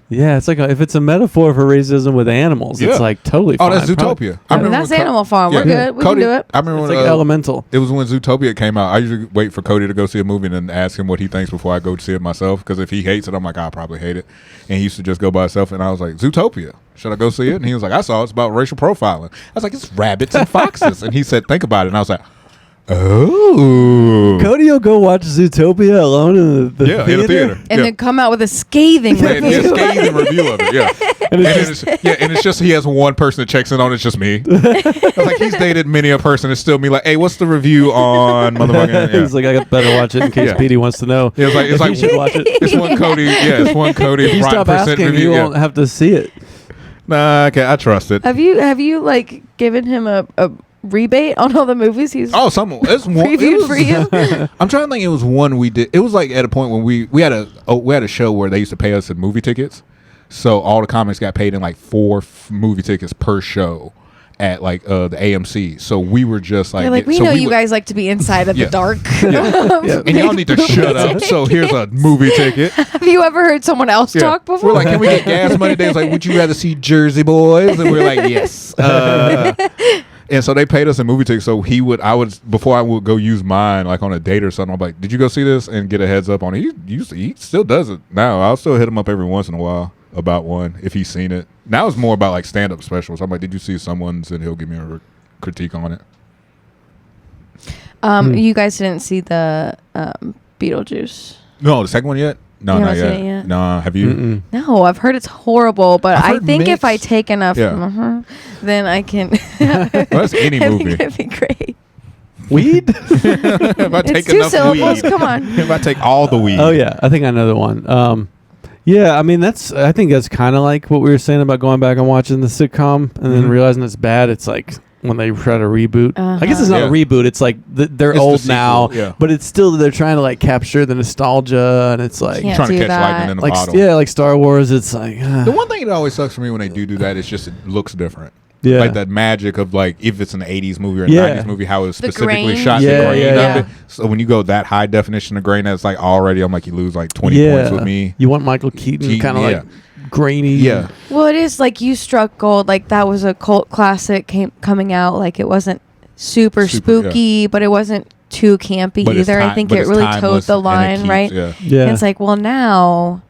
Yeah, it's like if it's a metaphor for racism with animals, it's like totally fine. Oh, that's Zootopia. That's Animal Farm. We're good. We can do it. I remember it's when, like Elemental. It was when Zootopia came out. I usually wait for Cody to go see a movie and then ask him what he thinks before I go see it myself. Because if he hates it, I'm like, I'll probably hate it. And he used to just go by himself. And I was like, Zootopia. Should I go see it? And he was like, I saw it. It's about racial profiling. I was like, it's rabbits and foxes. And he said, think about it. And I was like, oh. Cody will go watch Zootopia alone in the theater? In the theater. And then come out with a scathing review. A scathing review of it, yeah. and it's just he has one person that checks in on it. It's just me. I was like, he's dated many a person. It's still me like, hey, what's the review on motherfucking... Yeah. He's like, I better watch it in case Petey wants to know. Yeah, it's like should watch it. It's one Cody. Yeah, it's one Cody. If you stop asking, review, you won't have to see it. Nah, okay, I trust it. Have you like given him a rebate on all the movies he's it's one previewed for you? I'm trying to think. It was one we did. It was like at a point when we had a show where they used to pay us in movie tickets, so all the comics got paid in like 4 movie tickets per show at like the AMC. So we were just like, we know you guys like to be inside of the dark. And y'all need to shut up. So here's a movie ticket. Have you ever heard someone else talk before? We're like, can we get gas money? They was like, would you rather see Jersey Boys? And we're like, yes. And so they paid us a movie ticket. So before I would go use mine, like on a date or something, I'm like, did you go see this? And get a heads up on it. He still does it now. I'll still hit him up every once in a while about one if he's seen it. Now it's more about like stand-up specials. I'm like, did you see someone's? And he'll give me a critique on it. You guys didn't see the Beetlejuice? No, the second one yet? No, not seen it yet? No, have you? Mm-mm. No, I've heard it's horrible, but I think if I take enough, Yeah. then I can. Well, that's any I movie. think it'd be great. Weed? If I take It's 2 enough syllables. weed. Come on. If I take all the weed. Oh yeah, I think I know the one. Yeah, I mean I think that's kind of like what we were saying about going back and watching the sitcom and then realizing it's bad. It's like when they try to reboot. I guess it's not a reboot. It's like they're old now, but it's still they're trying to like capture the nostalgia, and it's like Can't trying to do catch that. lightning in a like bottle. like Star Wars. It's like The one thing that always sucks for me when they do that is just it looks different. Yeah. Like that magic of like if it's an 80s movie or a Yeah. 90s movie, how it's The specifically grain. shot, Yeah, the grain yeah, of it. So when you go that high definition of grain, that's like already I'm like you lose like 20 points with me. You want Michael Keaton kind of like grainy. Yeah. Well, it is like you struck gold. Like that was a cult classic coming out. Like it wasn't super spooky, but it wasn't too campy either. I think it really towed the line, right? Yeah. And it's like, well, now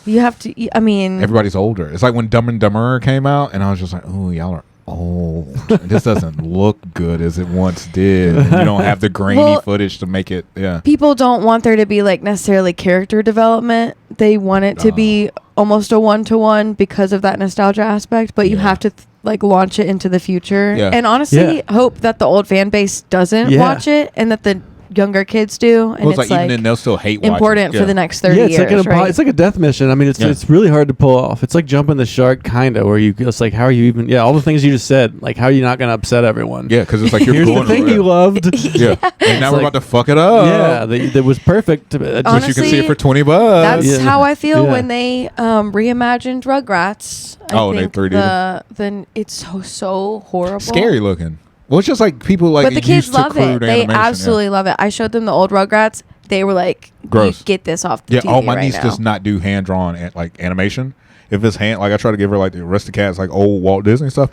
you have to. I mean, everybody's older. It's like when Dumb and Dumber came out, and I was just like, oh, y'all are old. This doesn't look good as it once did. And you don't have the grainy footage to make it. Yeah. People don't want there to be like necessarily character development. They want it to be almost a 1-to-1 because of that nostalgia aspect. But you have to like launch it into the future. Yeah. And honestly, hope that the old fan base doesn't watch it and that the younger kids do, and it's like even then they'll still hate important for the next 30 years. It's like a death mission. I mean, it's really hard to pull off. It's like jumping the shark, kind of, where it's like, how are you even? Yeah, all the things you just said. Like, how are you not going to upset everyone? Yeah, because it's like you're here's the thing you loved. And now we're about to fuck it up. Yeah, that was perfect. Honestly, but you can see it for $20. That's how I feel when they reimagined Rugrats. They 3D. Then it's so horrible, scary looking. Well, it's just like people like. But the kids love it. They absolutely love it. I showed them the old Rugrats. They were like, "Gross, get this off the TV." Yeah, my niece does not do hand drawn like animation. If it's hand, like I try to give her like the Aristocats, like old Walt Disney stuff.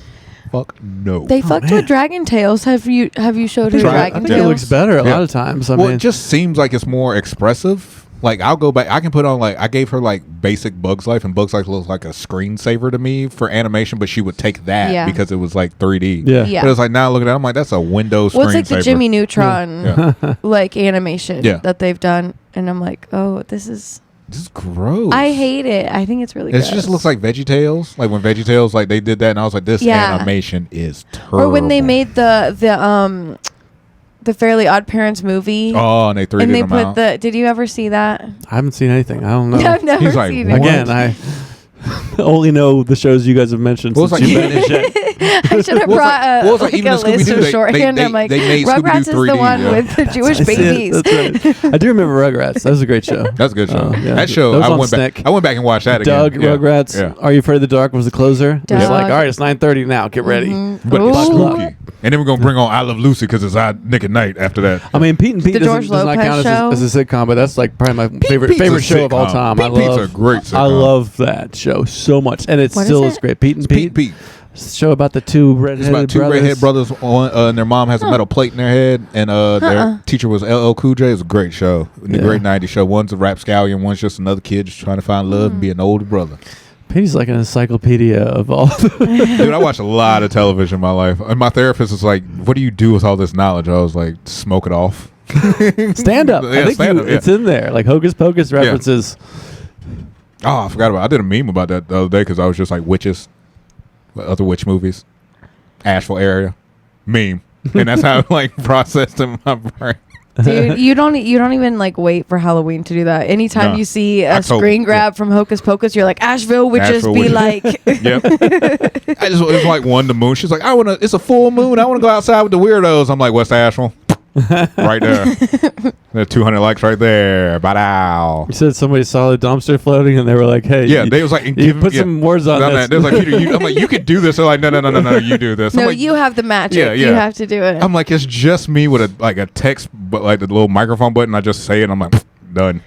Fuck no. They fucked with Dragon Tales. Have you showed her Dragon Tales? It looks better a lot of times. I mean, it just seems like it's more expressive. Like I'll go back. I can put on like I gave her like basic Bugs Life, and Bugs Life looks like a screensaver to me for animation. But she would take that because it was like 3D. Yeah. But it's like now look at that. I'm like that's a Windows. Well, it's like the Jimmy Neutron like animation that they've done, and I'm like, oh, this is gross. I hate it. I think it's really. It just looks like VeggieTales. Like when VeggieTales like they did that, and I was like, this animation is terrible. Or when they made the Fairly Odd Parents movie. Oh, and they 3D'd them out. Did you ever see that? I haven't seen anything. I don't know. I've never seen it. Again, I only know the shows you guys have mentioned. Well, since you've I should have brought a list of shorthand. I'm like, Rugrats is the one with the Jewish babies. That's right. I do remember Rugrats. That was a great show. That's a good show. That show, I went back and watched that Doug, again. Rugrats. Yeah. Are You Afraid of the Dark was the closer. It was like, all right, it's 9:30 now. Get ready. But it's spooky. And then we're gonna bring on I Love Lucy because it's Nick at Night after that. I mean, Pete and Pete does not count as a sitcom, but that's like probably my favorite show of all time. Pete's a great sitcom. I love that show so much, and it still is great. Pete and Pete. Show about the two redheaded brothers and their mom has a metal plate in their head, and their teacher was LL Cool J. It's a great show, a great 90s show. One's a rapscallion, one's just another kid just trying to find love and be an older brother. Pete's like an encyclopedia of all. Dude, I watched a lot of television in my life, and my therapist was like, "What do you do with all this knowledge?" I was like, "Smoke it off." Stand up. I think it's in there, like Hocus Pocus references. Oh, I forgot about. I did a meme about that the other day because I was just like witches. Other witch movies, Asheville area, meme, and that's how I like processed in my brain. Dude, you don't even like wait for Halloween to do that. Anytime you see a screen grab from Hocus Pocus, you're like, Asheville would just be like. Yep. It's like the moon. She's like, it's a full moon. I want to go outside with the weirdos. I'm like, West Asheville. Right there. The 200 likes right there. Ba-dow. You said somebody saw the dumpster floating and they were like, hey. Yeah, they was like, you put some words on this. They was like, I'm like, you could do this. They're like, no, you do this. No, like, you have the magic. Yeah. You have to do it. I'm like, it's just me with a text, but like the little microphone button. I just say it. I'm like, done.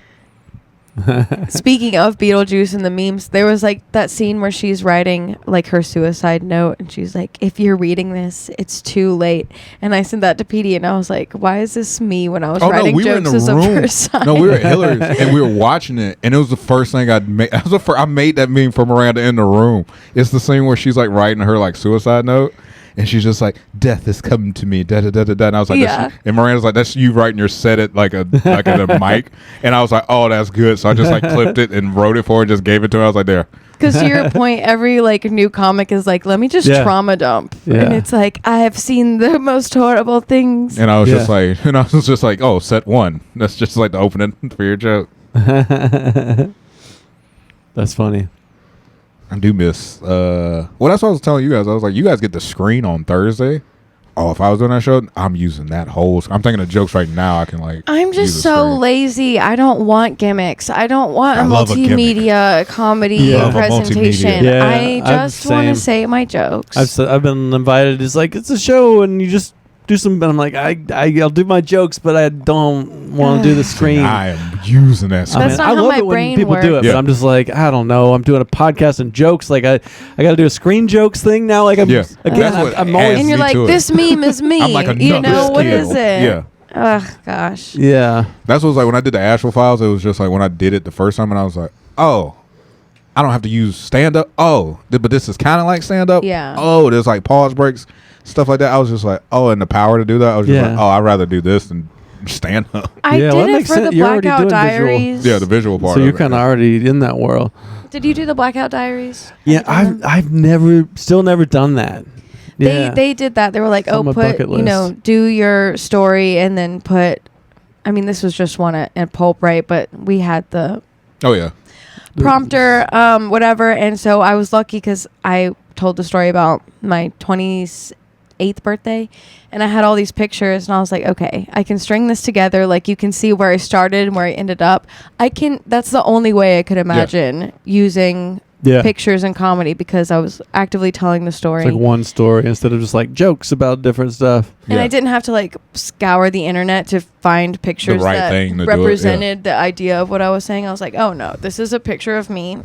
Speaking of Beetlejuice and the memes, there was like that scene where she's writing like her suicide note and she's like, if you're reading this, it's too late. And I sent that to Petey and I was like, why is this me when I was writing jokes as a first time? No, we were at Hillary's and we were watching it and it was the first thing I made. I made that meme for Miranda in the room. It's the scene where she's like writing her like suicide note. And she's just like, death is coming to me, da da da da da. And I was like, and Miranda's like, that's you writing your set it like a mic. And I was like, oh, that's good. So I just like clipped it and wrote it for her and just gave it to her. I was like, there. Because to your point, every like new comic is like, let me just trauma dump. Yeah. And it's like, I have seen the most horrible things. And I was just like, oh, set one. That's just like the opening for your joke. That's funny. I do miss that's what I was telling you guys. I was like, you guys get the screen on Thursday. Oh, if I was doing that show, I'm using that whole I'm thinking of jokes right now. I can like I'm just so lazy. I don't want gimmicks. I don't want a multimedia comedy presentation. Yeah, I just want to say my jokes. I've been invited. It's like, it's a show and you just do some, but I'm like, I'll do my jokes, but I don't want to do the screen. I am using that screen. That's not how my brain people works. do it, but I'm just like, I don't know. I'm doing a podcast and jokes. Like I got to do a screen jokes thing now. Like I'm always, and you're like, this meme is me. I'm like, you know what is it? Yeah. Oh gosh. Yeah. That's what it was like when I did the Asheville Files. It was just like when I did it the first time, and I was like, oh, I don't have to use stand up. Oh, but this is kind of like stand up. Yeah. Oh, there's like pause breaks, stuff like that. I was just like, oh, and the power to do that. I was just like, oh, I'd rather do this than stand up. I did it for the Blackout Diaries. Yeah, the visual part. So you're kind of already in that world. Did you do the Blackout Diaries? Yeah, I've still never done that. They did that. They were like, do your story and then put. I mean, this was just one at Pulp, right? But we had the. Oh yeah. Prompter, whatever, and so I was lucky because I told the story about my 28th birthday, and I had all these pictures, and I was like, okay, I can string this together. Like, you can see where I started and where I ended up. That's the only way I could imagine using pictures in comedy, because I was actively telling the story. It's like one story instead of just like jokes about different stuff. And I didn't have to like scour the internet to find pictures that represented the idea of what I was saying. I was like, oh no, this is a picture of me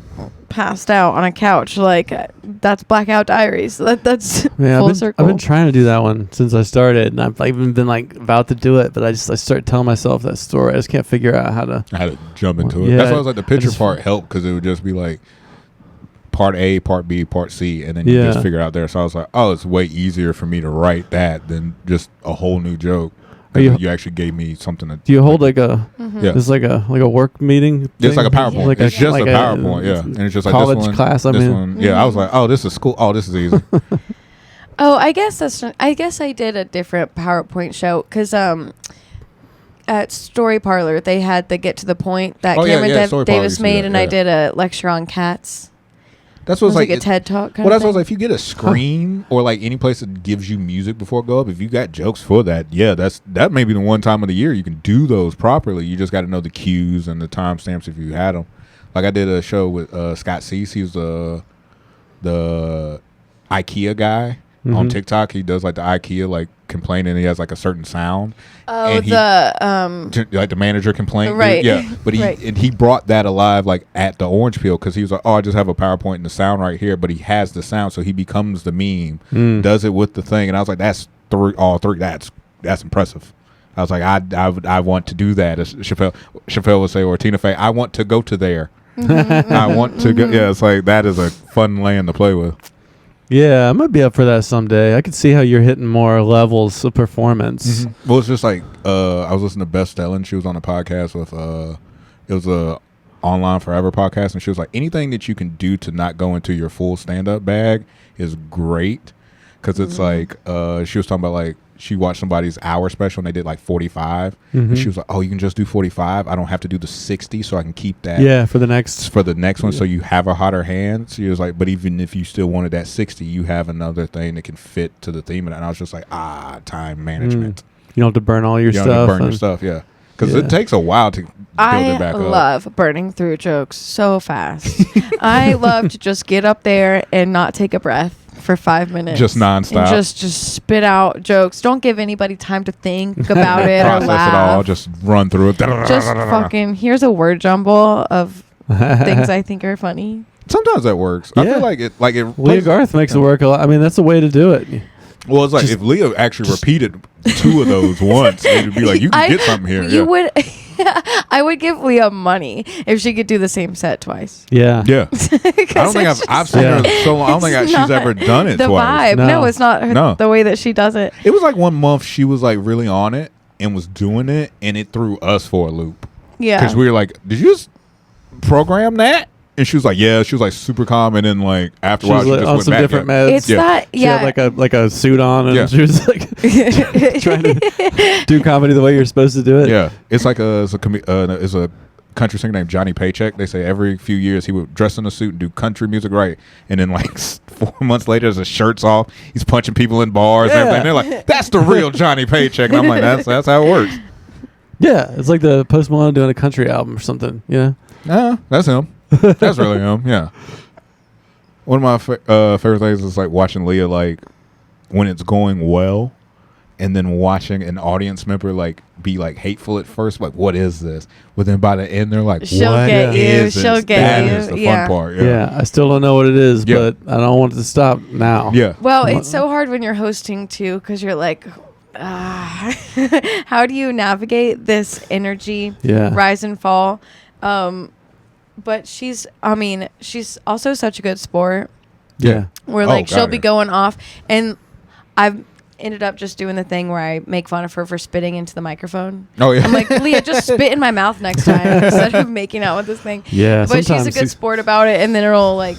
passed out on a couch. Like, that's Blackout Diaries. That's full circle. I've been trying to do that one since I started, and I've even been like about to do it, but I start telling myself that story. I just can't figure out how to jump into it. That's why I was like, the picture part helped, because it would just be like part A, part B, part C, and then you just figure out there. So I was like, oh, it's way easier for me to write that than just a whole new joke. You actually gave me something to. Do you hold like a? It's like a work meeting. It's like a PowerPoint. It's just a PowerPoint. Yeah, and it's just like college this one, class. This one. Yeah, I was like, oh, this is cool. Oh, this is easy. Oh, I guess I did a different PowerPoint show because at Story Parlor they had the Get to the Point that Cameron Davis made, and I did a lecture on cats. That's what's like a TED Talk. Well, that's what I was like. If you get a screen or like any place that gives you music before go up, if you got jokes for that, that may be the one time of the year you can do those properly. You just got to know the cues and the timestamps if you had them. Like I did a show with Scott Cease. He was the IKEA guy on TikTok. He does like the IKEA like complaining. He has like a certain sound. Oh, like the manager complaint, right? Yeah, but he brought that alive like at the Orange Peel, because he was like, oh, I just have a PowerPoint and the sound right here, but he has the sound, so he becomes the meme, does it with the thing, and I was like, that's all three. That's impressive. I was like, I want to do that. As Chappelle would say, or Tina Fey, I want to go to there. I want to go. Yeah, it's like that is a fun land to play with. Yeah, I might be up for that someday. I could see how you're hitting more levels of performance. Mm-hmm. Well, it's just like I was listening to Beth Stelling. She was on a podcast with it was a Online Forever podcast, and she was like, anything that you can do to not go into your full stand-up bag is great, because it's like she was talking about like she watched somebody's hour special and they did like 45, and she was like, oh, you can just do 45. I don't have to do the 60, so I can keep that for the next one, so you have a hotter hand. So he was like, but even if you still wanted that 60, you have another thing that can fit to the theme of that. And I was just like, time management. You don't have to burn all your stuff. You don't have to burn your stuff, because it takes a while to build it back up. I love burning through jokes so fast. I love to just get up there and not take a breath for 5 minutes, just nonstop, and just spit out jokes. Don't give anybody time to think about it or laugh. It all. Just run through it. Just fucking here's a word jumble of things I think are funny. Sometimes that works. I feel like it. Leah Garth makes it work a lot. I mean, that's the way to do it. Well, it's like if Leah actually repeated 2 of those once, it would be like, you can get something here. You would. I would give Leah money if she could do the same set twice. Yeah. I don't think I've seen her so long. I don't think she's ever done it twice. The vibe. No, it's not the way that she does it. It was like one month she was like really on it and was doing it, and it threw us for a loop. Yeah. Because we were like, did you just program that? And she was like, yeah. She was like super calm, and then like after a while, she just on went some back. Different meds. It's that. She had like a suit on, and she was like trying to do comedy the way you're supposed to do it. Yeah, it's like it's a country singer named Johnny Paycheck. They say every few years he would dress in a suit and do country music right, and then like 4 months later, his shirt's off. He's punching people in bars and everything. They're like, that's the real Johnny Paycheck. And I'm like, that's how it works. Yeah, it's like the Post Malone doing a country album or something. Yeah, that's him. That's really him. Yeah. One of my favorite things is like watching Leah, like when it's going well, and then watching an audience member like be like hateful at first, like what is this? But then by the end they're like, she'll what get is you. this? She'll get that you. is the fun part. Yeah, I still don't know what it is, but I don't want it to stop now. Yeah. Well, it's so hard when you're hosting too, because you're like, how do you navigate this energy rise and fall? But she's also such a good sport. Yeah. Where like she'll be going off, and I've ended up just doing the thing where I make fun of her for spitting into the microphone. Oh yeah. I'm like, Leah, just spit in my mouth next time instead of making out with this thing. Yeah. But she's a good sport about it, and then it'll like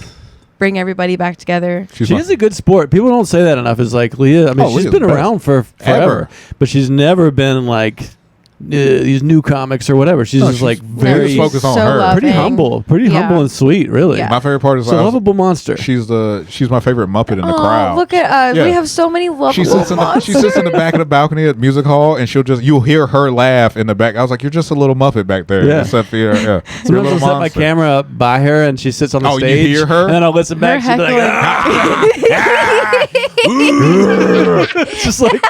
bring everybody back together. She is a good sport. People don't say that enough. Is like Leah. I mean, she's been around for forever, but she's never been like these new comics or whatever. She's just like very focused on her. Loving. Pretty humble and sweet. Really, my favorite part is a lovable monster. She's my favorite Muppet in the crowd. Look at us. We have so many lovable she sits in the back of the balcony at music hall, and you'll hear her laugh in the back. I was like, you're just a little Muppet back there. Yeah. Except you're a Sometimes little I'll set my camera up by her, and she sits on the stage. You hear her? And then I'll listen back. She'll be like, it's just like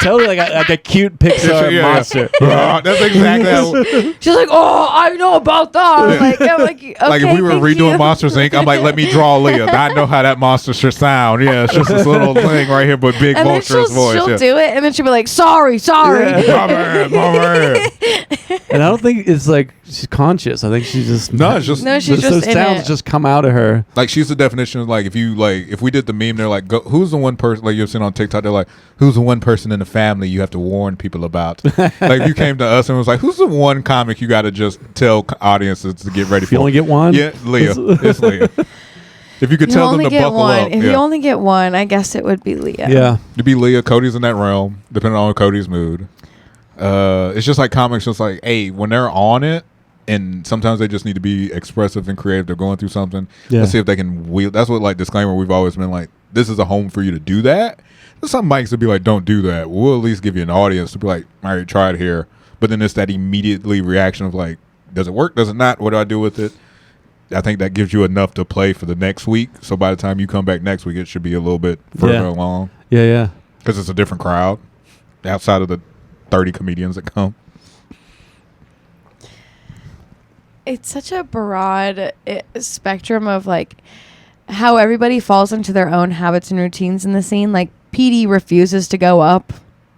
totally like a cute Pixar monster. That's exactly how. She's like, oh, I know about that. I'm like, okay, like if we were redoing Monsters Inc., I'm like, let me draw Leah. I know how that monster should sound. Yeah, it's just this little thing right here, but big monstrous voice. She'll do it, and then she'll be like, sorry. Yeah. my man. And I don't think it's like she's conscious. I think she's just she's just those sounds just come out of her. Like she's the definition of like if we did the meme, they're like, who's the one person like you've seen on TikTok? They're like, who's the one person in the family you have to warn people about? Like if you came to us and was like, who's the one comic you got to just tell audiences to get ready for? You only get one. Yeah, Leah. It's Leah. If you could tell them to buckle up. If you only get one, I guess it would be Leah. Yeah, it'd be Leah. Cody's in that realm, depending on Cody's mood. It's just like comics. Just like, hey, when they're on it, and sometimes they just need to be expressive and creative. They're going through something. Yeah. Let's see if they can wheel. That's what, like, disclaimer, we've always been like, this is a home for you to do that. There's some mics would be like, don't do that. We'll at least give you an audience to be like, all right, try it here. But then it's that immediately reaction of like, does it work? Does it not? What do I do with it? I think that gives you enough to play for the next week. So by the time you come back next week, it should be a little bit further along. Yeah. Because it's a different crowd outside of the 30 comedians that come. It's such a broad spectrum of like how everybody falls into their own habits and routines in the scene. Like Petey refuses to go up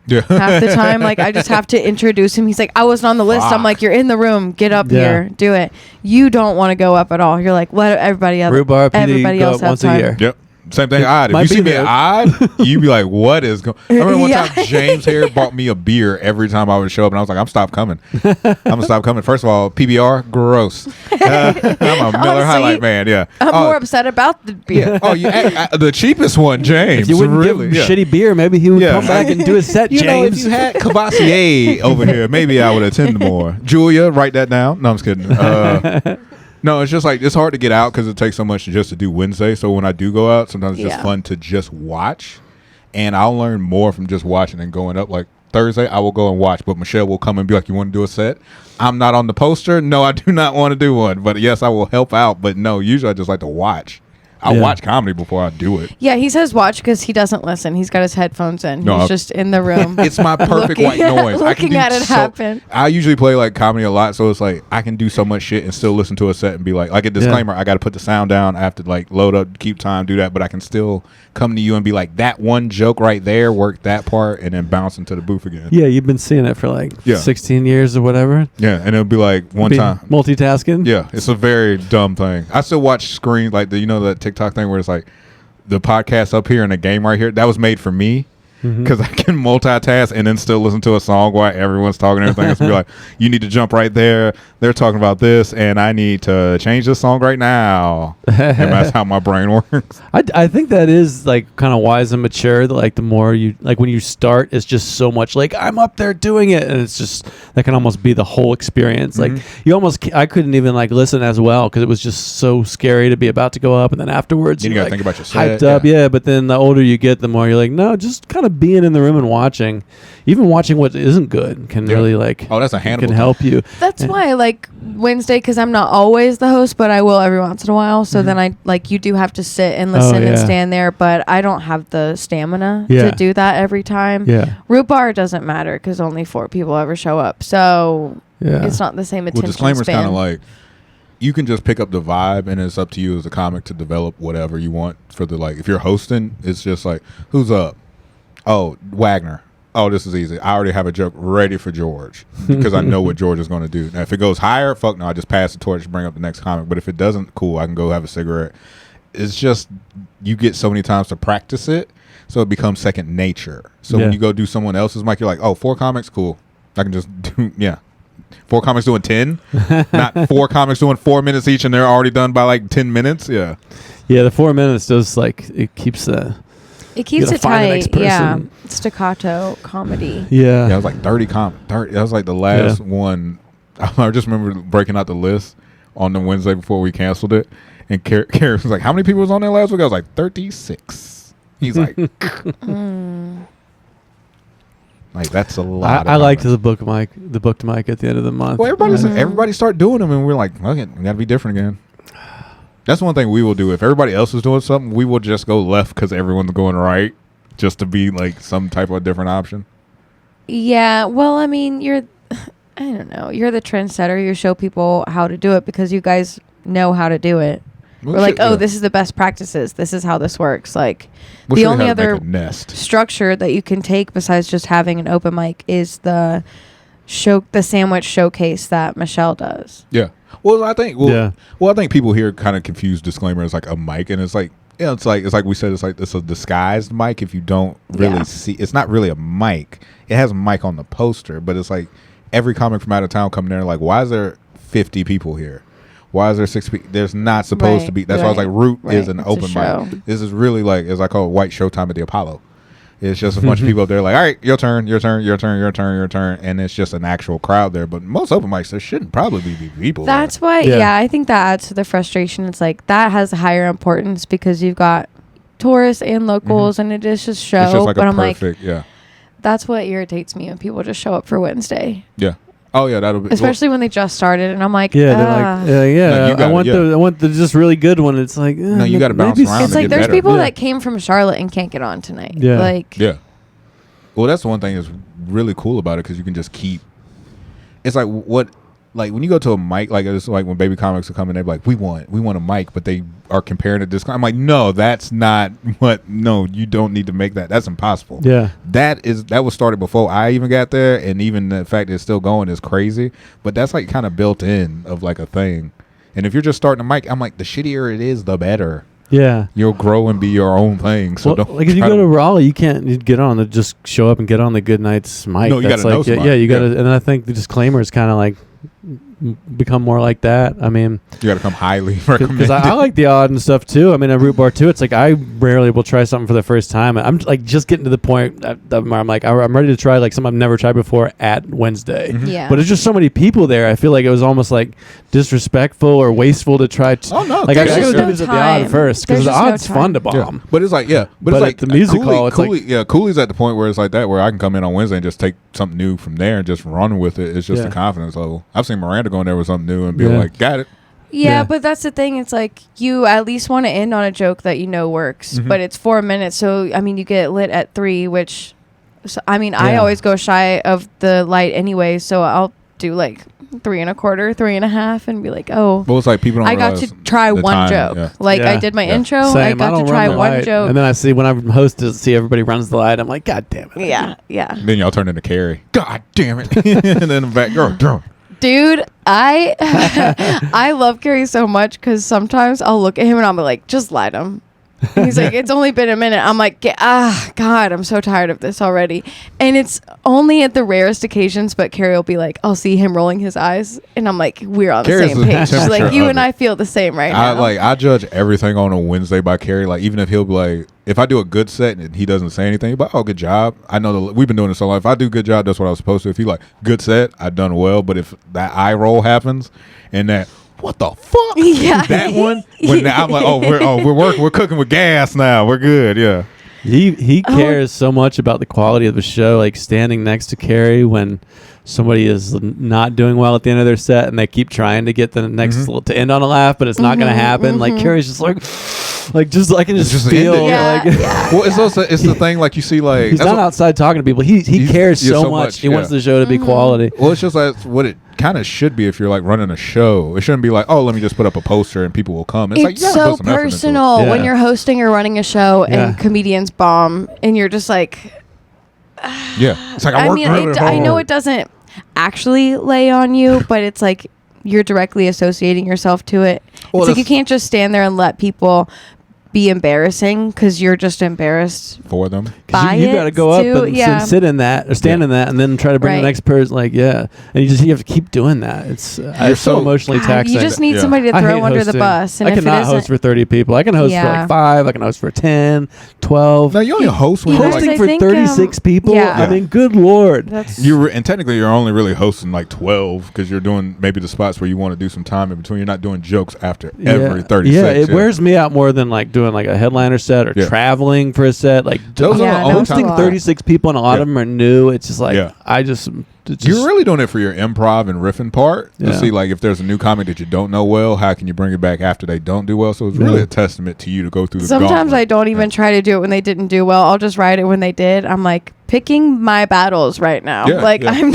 half the time. Like I just have to introduce him. He's like, I wasn't on the list. I'm like, you're in the room. Get up here. Do it. You don't want to go up at all. You're like, let everybody else. Rhubarb, everybody else have once time. A year. Yep. Same thing. Odd. If you see me odd, you'd be like, "What is going?" I remember one time James here bought me a beer every time I would show up, and I was like, "I'm stop coming. I'm gonna stop coming." First of all, PBR, gross. I'm a Miller High Life man. Yeah, I'm more upset about the beer. Yeah. The cheapest one, James. If you wouldn't give him shitty beer, maybe he would come back and do his set. You James, know, if you had Cavassier over here, maybe I would attend more. Julia, write that down. No, I'm just kidding. No, it's just like it's hard to get out because it takes so much just to do Wednesday. So when I do go out, sometimes it's just fun to just watch, and I'll learn more from just watching and going up. Like Thursday, I will go and watch, but Michelle will come and be like, "You want to do a set?" I'm not on the poster. No, I do not want to do one. But yes, I will help out. But no, usually I just like to watch. I watch comedy before I do it. Yeah, he says watch because he doesn't listen. He's got his headphones in. He's just in the room. It's my perfect white noise. Looking at it happen. I usually play like comedy a lot, so it's like I can do so much shit and still listen to a set and be like a disclaimer. I got to put the sound down. I have to like load up, keep time, do that. But I can still come to you and be like, that one joke right there, work that part, and then bounce into the booth again. Yeah, you've been seeing it for like 16 years or whatever. Yeah, and it'll be like one time multitasking. Yeah, it's a very dumb thing. I still watch screen like that TikTok thing where it's like the podcast up here and the game right here. That was made for me because I can multitask and then still listen to a song while everyone's talking and everything. It's be like, you need to jump right there. They're talking about this, and I need to change this song right now. And that's how my brain works. I think that is like kind of wise and mature. Like the more you like when you start, it's just so much like I'm up there doing it, and it's just that can almost be the whole experience. Like I couldn't even like listen as well because it was just so scary to be about to go up, and then afterwards you gotta like, think about your set, hyped up. Yeah, but then the older you get, the more you're like, no, just kind of being in the room and watching, even watching what isn't good can really like that's a handle can help you. That's why I like Wednesday because I'm not always the host, but I will every once in a while. So then I like you do have to sit and listen and stand there, but I don't have the stamina to do that every time. Yeah, Root Bar doesn't matter because only 4 people ever show up, so it's not the same attention disclaimer's span. kind of like you can just pick up the vibe, and it's up to you as a comic to develop whatever you want for the like. If you're hosting, it's just like who's up. Oh, Wagner. oh, this is easy. I already have a joke ready for George because I know what George is going to do. Now, if it goes higher, fuck no, I just pass the torch, bring up the next comic. But if it doesn't, cool, I can go have a cigarette. It's just you get so many times to practice it, so it becomes second nature. So when you go do someone else's mic, you're like, oh, 4 comics, cool. I can just do 4 comics doing 10, not 4 comics doing 4 minutes each, and they're already done by like 10 minutes. Yeah, the 4 minutes does it keeps it tight. Yeah, staccato comedy. Yeah, it was like 30 comics. That was like the last one. I just remember breaking out the list on the Wednesday before we canceled it, and Carrie was like, "How many people was on there last week?" I was like, 36. He's like, like that's a lot. I liked the book mic at the end of the month. Well, everybody start doing them, and we're like, okay, we got to be different again. That's one thing we will do. If everybody else is doing something, we will just go left because everyone's going right, just to be like some type of different option. Yeah, well, I mean, I don't know. You're the trendsetter. You show people how to do it because you guys know how to do it. We're like, this is the best practices. This is how this works. Like, the only other structure that you can take besides just having an open mic is the sandwich showcase that Michelle does. Yeah. Well, I think. Well, I think people here kind of confuse disclaimer as like a mic, and it's like, it's like we said, it's a disguised mic. If you don't really see, it's not really a mic. It has a mic on the poster, but it's like every comic from out of town coming there. Like, why is there 50 people here? Why is there 6 people? There's not supposed to be. That's why I was like, Root is an open mic. This is really like, as I call it, white showtime at the Apollo. It's just a bunch of people up there like, all right, your turn, your turn, your turn, your turn, your turn. And it's just an actual crowd there. But most open mics, there shouldn't probably be people That's there. why, I think that adds to the frustration. It's like, that has a higher importance because you've got tourists and locals, and it is just show. It's just like but a I'm perfect, that's what irritates me when people just show up for Wednesday. Yeah. Oh yeah, that'll be especially when they just started, and I'm like, I want the just really good one. It's like, no, you got to bounce around. It's like there's people that came from Charlotte and can't get on tonight. Well, that's the one thing that's really cool about it because you can just keep. It's like like when you go to a mic, like it's like when baby comics are coming, they're like, we want a mic, but they are comparing it to this. I'm like, no, that's not what. No, you don't need to make that. That's impossible. Yeah, that was started before I even got there, and even the fact that it's still going is crazy. But that's like kind of built in of like a thing. And if you're just starting a mic, I'm like, the shittier it is, the better. Yeah, you'll grow and be your own thing. So don't like if you go to Raleigh, you can't get on. Just show up and get on the Good Night's mic. No, you got to know somebody. Yeah, you got to. And I think the disclaimer is kind of like become more like that. I mean, you got to come highly recommended. Because I like the odd and stuff too. I mean, at Root Bar too, it's like I rarely will try something for the first time. I'm like just getting to the point where I'm like, I'm ready to try like something I've never tried before at Wednesday. Yeah. But it's just so many people there. I feel like it was almost like disrespectful or wasteful to try. Oh no! Like I gotta do this at the odd first because the odd's fun to bomb. Yeah. But it's like but it's like the music hall. It's Cooley's at the point where it's like that where I can come in on Wednesday and just take something new from there and just run with it. It's just a confidence level. I've seen Miranda go in there with something new and be like, got it. Yeah, but that's the thing. It's like you at least want to end on a joke that you know works, but it's 4 minutes. So, I mean, you get lit at 3, which, I always go shy of the light anyway. So I'll do like 3 1/4, 3 1/2 and be like, oh, well, it's like people don't I got to try one joke. Yeah. Like I did my intro. Same. I got to try one joke. And then I see when I'm hosted, see everybody runs the light. I'm like, God damn it. Yeah. Then y'all turn into Carrie. God damn it. And then the back girl. Dude, I love Carrie so much because sometimes I'll look at him and I'll be like, just light him. He's like, it's only been a minute. I'm like, God, I'm so tired of this already. And it's only at the rarest occasions, but Carrie will be like, I'll see him rolling his eyes. And I'm like, we're on the same page. Like, you and I feel the same right now. I judge everything on a Wednesday by Carrie. Like, even if he'll be like, if I do a good set and he doesn't say anything, but oh, good job. I know we've been doing this so long. If I do a good job, that's what I was supposed to. If he like, good set, I've done well. But if that eye roll happens and that, what the fuck? Yeah. That one? When I'm like, we're cooking with gas now. We're good, yeah. He cares so much about the quality of the show, like standing next to Carrie when somebody is not doing well at the end of their set and they keep trying to get the next to end on a laugh, but it's not going to happen. Like Carrie's just like just I can just feel well, it's also it's the thing like you see like he's not outside talking to people. He cares so much. He wants the show to be quality. Well, it's just like what it kind of should be if you're like running a show. It shouldn't be like, oh, let me just put up a poster and people will come. It's like so personal when you're hosting or running a show and comedians bomb and you're just like, Yeah, it's like I mean, really I know it doesn't actually lay on you, but it's like you're directly associating yourself to it. Well, it's like you can't just stand there and let people be embarrassing because you're just embarrassed for them. You got to go up and sit in that or stand in that and then try to bring the next person. Like, and you have to keep doing that. It's so emotionally taxing. You just need somebody to throw under the bus. And I cannot host for 30 people. I can host for like 5. I can host for 10, 12. No, you only host when hosting for 36 people. I mean, good Lord. And technically you're only really hosting like 12 because you're doing maybe the spots where you want to do some time in between. You're not doing jokes after every 36. Yeah, it wears me out more than like doing like a headliner set or traveling for a set. Like hosting 36 people and a lot of them are new. It's just like you're really doing it for your improv and riffing part to see like if there's a new comic that you don't know well, how can you bring it back after they don't do well? So it's really a testament to you to go through the Sometimes gauntlet. I don't even try to do it when they didn't do well. I'll just write it when they did. I'm like picking my battles right now. I'm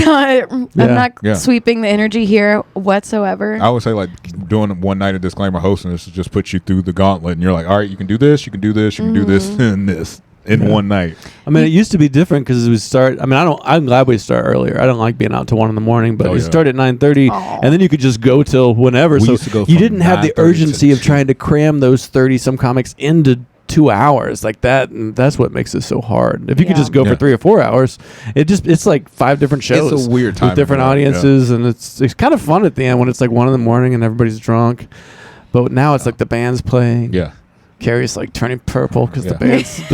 not sweeping the energy here whatsoever. I would say like doing one night of disclaimer hosting this just puts you through the gauntlet and you're like, all right, you can do this, you can do this, you can do this and this in one night. I mean, it used to be different because we start. I mean, I'm glad we start earlier. I don't like being out till 1 a.m, but we start at 9:30, and then you could just go till whenever. So you didn't have the urgency of trying to cram those 30-some comics into 2 hours like that. And that's what makes it so hard. If you could just go for 3 or 4 hours, it's like 5 different shows. It's a weird time with different audiences, and it's kind of fun at the end when it's like 1 a.m. and everybody's drunk. But now it's like the band's playing. Yeah. Carrie's like turning purple because the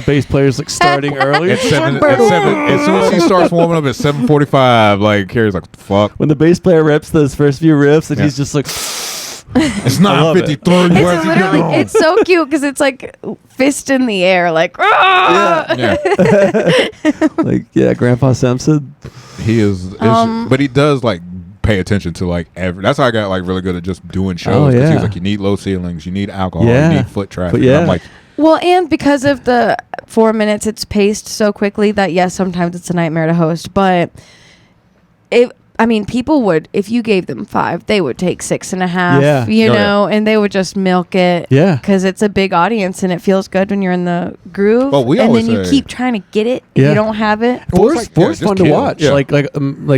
bass player's like starting early. At 7, as soon as he starts warming up at 7:45, like Carrie's like, fuck. When the bass player rips those first few riffs, and he's just like, it's 9:53. It's so cute because it's like fist in the air, like, like Grandpa Simpson. He is, but he does like pay attention to like that's how I got like really good at just doing shows. He's like, you need low ceilings, you need alcohol, you need foot traffic. I'm like, well, and because of the 4 minutes, it's paced so quickly that sometimes it's a nightmare to host. But people would, if you gave them 5, they would take 6.5, you know, and they would just milk it. Yeah. Because it's a big audience and it feels good when you're in the groove. Well, and then you keep trying to get it if you don't have it. Force fun to watch. Yeah. Like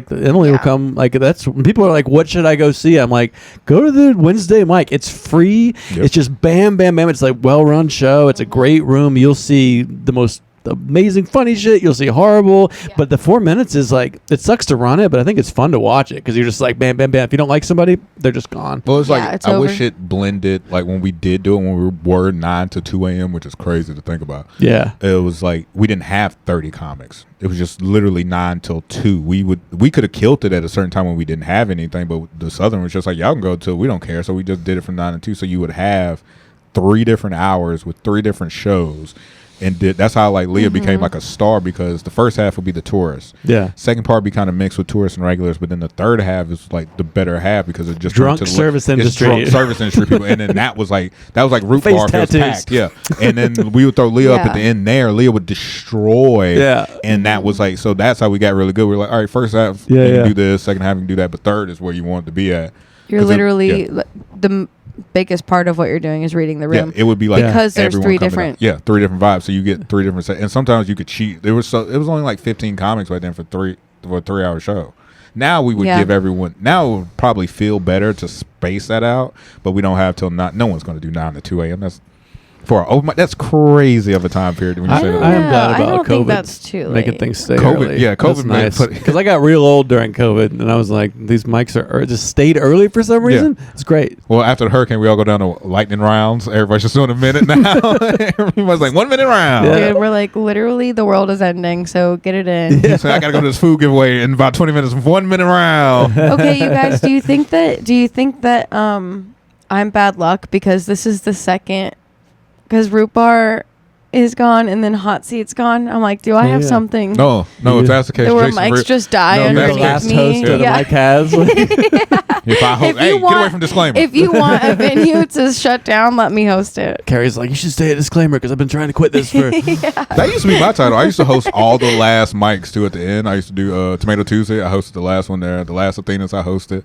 Emily will come, like that's when people are like, what should I go see? I'm like, go to the Wednesday mic. It's free. Yep. It's just bam, bam, bam. It's like well-run show. It's a great room. You'll see the most amazing funny shit. You'll see horrible, but the 4 minutes is like, it sucks to run it, but I think it's fun to watch it because you're just like bam, bam, bam. If you don't like somebody, they're just gone. Well, it's like I wish it blended like when we did do it when we were 9 to 2 a.m., which is crazy to think about. Yeah, it was like we didn't have 30 comics. It was just literally 9 till 2. We could have killed it at a certain time when we didn't have anything, but the Southern was just like, y'all can go till we don't care. So we just did it from 9 to 2. So you would have 3 different hours with 3 different shows. And that's how like Leah became like a star because the first half would be the tourists. Yeah. Second part would be kind of mixed with tourists and regulars, but then the third half is like the better half because it just drunk service industry. Drunk service industry people, and then that was like Root Face Bar tattoos. Packed. Yeah. And then we would throw Leah up at the end there. Leah would destroy. Yeah. And that was like that's how we got really good. We were like, all right, first half you can do this, second half you can do that, but third is where you want it to be at. You're literally the biggest part of what you're doing is reading the room. Yeah, it would be like because there's 3 different. Yeah, 3 different vibes. So you get 3 different and sometimes you could cheat. It was only like 15 comics right then for a 3-hour show. Now we would give everyone. Now it would probably feel better to space that out, but we don't have till not. No one's going to do 9 to 2 a.m. That's crazy of a time period when you say that. I am glad about I don't COVID think that's too late. making things stay early. Yeah, COVID nice because I got real old during COVID, and I was like, these mics are just stayed early for some reason. Yeah. It's great. Well, after the hurricane, we all go down to lightning rounds. Everybody's just doing a minute now. Everybody's like 1 minute round. Yeah. Dude, we're like literally the world is ending, so get it in. Yeah. So I gotta go to this food giveaway in about 20 minutes. 1 minute round. Okay, you guys, do you think that I'm bad luck because this is the second? Because Root Bar is gone and then Hot Seat's gone. I'm like, do I have something? No, if that's the case, where mics just die underneath last me. Host that Mike has. If I host, get away from disclaimer. If you want a venue to shut down, let me host it. Carrie's like, you should stay at disclaimer because I've been trying to quit this for. That used to be my title. I used to host all the last mics too at the end. I used to do Tomato Tuesday. I hosted the last one there. The last Athenas I hosted.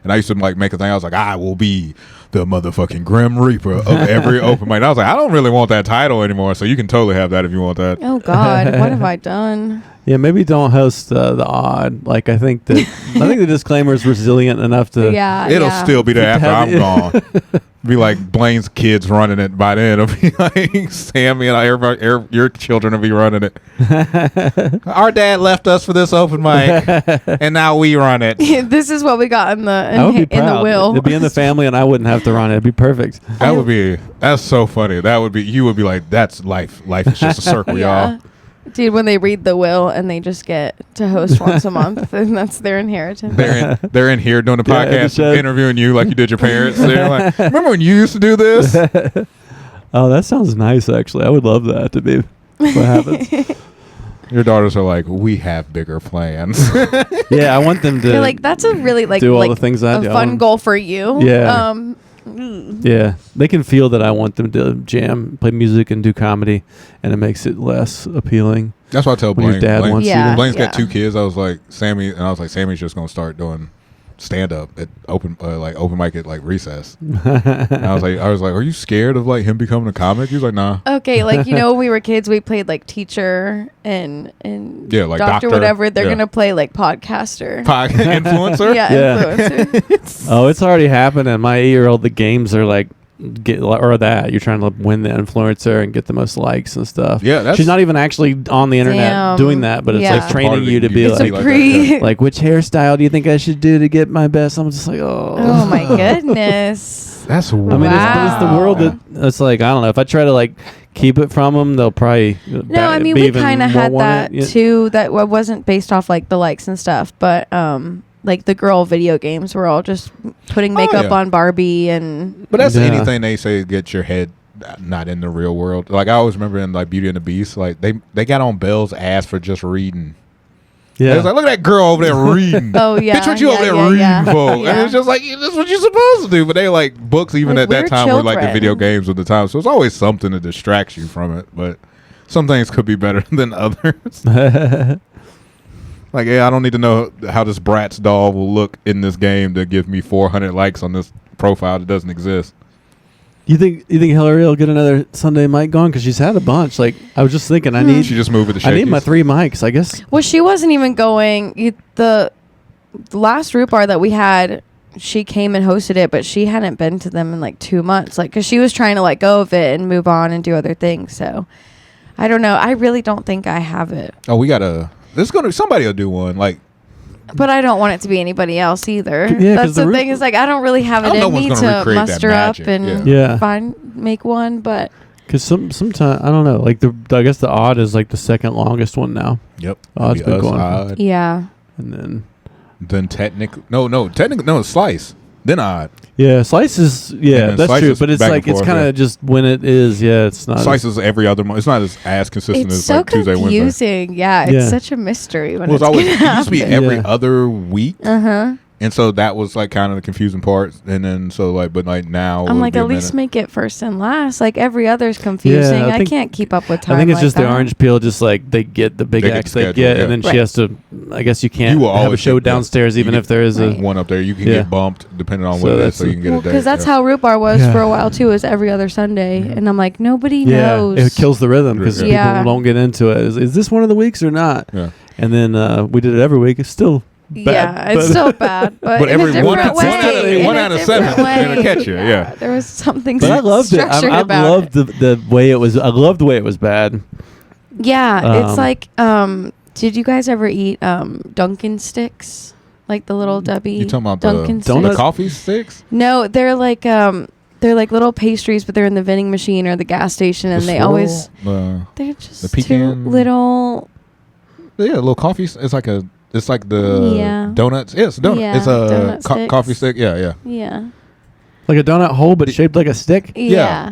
And I used to like make a thing. I was like, I will be the motherfucking Grim Reaper of every open mic. And I was like, I don't really want that title anymore. So you can totally have that if you want that. Oh God, what have I done? Yeah, maybe don't host the odd. Like I think the disclaimer is resilient enough to. Yeah, it'll still be there after I'm gone. Be like Blaine's kids running it by then. It'll be like Sammy and everybody, your children will be running it. Our dad left us for this open mic, and now we run it. This is what we got in the will. It'd be in the family, and I wouldn't have to run it. It'd be perfect. That's so funny. You would be like, that's life. Life is just a circle, y'all. Dude, when they read the will and they just get to host once a month, and that's their inheritance. They're in here doing the podcast, interviewing you like you did your parents. They're like, remember when you used to do this? Oh, that sounds nice, actually. I would love that to be what happens. Your daughters are like, we have bigger plans. Yeah, I want them to. You're like, that's a really do all the things I do. Fun goal for you. Yeah. Yeah, they can feel that I want them to jam, play music, and do comedy, and it makes it less appealing. That's what I tell Blaine. Your dad wants you to. Blaine's got 2 kids. I was like, Sammy's just gonna start doing stand up at open mic at like recess. And I was like, are you scared of like him becoming a comic? He was like, nah. Okay, like when we were kids, we played like teacher and like doctor, whatever. They're gonna play like podcaster, influencer. Influencer. Oh, it's already happening. My 8-year-old, the games are like. You're trying to win the influencer and get the most likes and stuff. Yeah, she's not even actually on the internet doing that, but it's like training you to be like which hairstyle do you think I should do to get my best? I'm just like, oh my goodness, that's weird. I mean, it's the world that it's like, I don't know, if I try to like keep it from them, they'll probably we kind of had that too. That wasn't based off like the likes and stuff, but like the girl video games were all just putting makeup on Barbie but that's anything they say get your head not in the real world. Like I always remember in like Beauty and the Beast, like they got on Belle's ass for just reading. Yeah, it's like, look at that girl over there reading. Oh yeah, bitch, what you over there reading for? And it's just like, that's what you're supposed to do. But they like books even at that time were like the video games of the time, so it's always something that distracts you from it. But some things could be better than others. Like, yeah, I don't need to know how this Bratz doll will look in this game to give me 400 likes on this profile that doesn't exist. You think Hillary will get another Sunday mic going? Because she's had a bunch. Like, I was just thinking, She just moved with the Shakies. I need my 3 mics, I guess. Well, she wasn't even going. The last Root Bar that we had, she came and hosted it, but she hadn't been to them in like 2 months. Like, because she was trying to let go of it and move on and do other things. So, I don't know. I really don't think I have it. Oh, we got to... somebody will do one, like, but I don't want it to be anybody else either. Yeah, that's the thing. Is like I don't really have it in me to muster up and make one. But because sometimes I don't know. Like I guess the odd is like the second longest one now. Yep, odd's been going. Odd. Yeah, and then technically no Slice. Then odd. Yeah, Slice is that's Slice true. But it's like it's kind of just when it is. Yeah, it's not. Slice is every other month. It's not as consistent as so like Tuesday, Wednesday. Confusing. Yeah, it's such a mystery when it's always it used to be every other week. Uh-huh. And so that was like kind of the confusing part. And then so like, but like now I'm like, at least make it first and last. Like every other's confusing. I can't keep up with time. I think it's just the orange peel. Just like they get the big acts they get, and then she has to. I guess you can't have a show downstairs, even if there is a one up there. You can get bumped depending on what it is, so you can get a day. Because that's how Root Bar was for a while too. Is every other Sunday, and I'm like, nobody knows. It kills the rhythm because people don't get into it. Is this one of the weeks or not? Yeah. And then we did it every week. It's still. Bad, it's still bad, but every one out of 7 gonna catch you. Yeah, there was something. But I loved it. I loved the way it was. I loved the way it was bad. Yeah, it's like. Did you guys ever eat Dunkin' sticks, like the little Debbie? You talking about Dunkin' the coffee sticks? No, they're like little pastries, but they're in the vending machine or the gas station, and they're just the pecan, two little. Yeah, little coffee. It's like the donuts. Yes, donut. Yeah, it's a coffee stick. Yeah. Like a donut hole, but shaped like a stick. Yeah.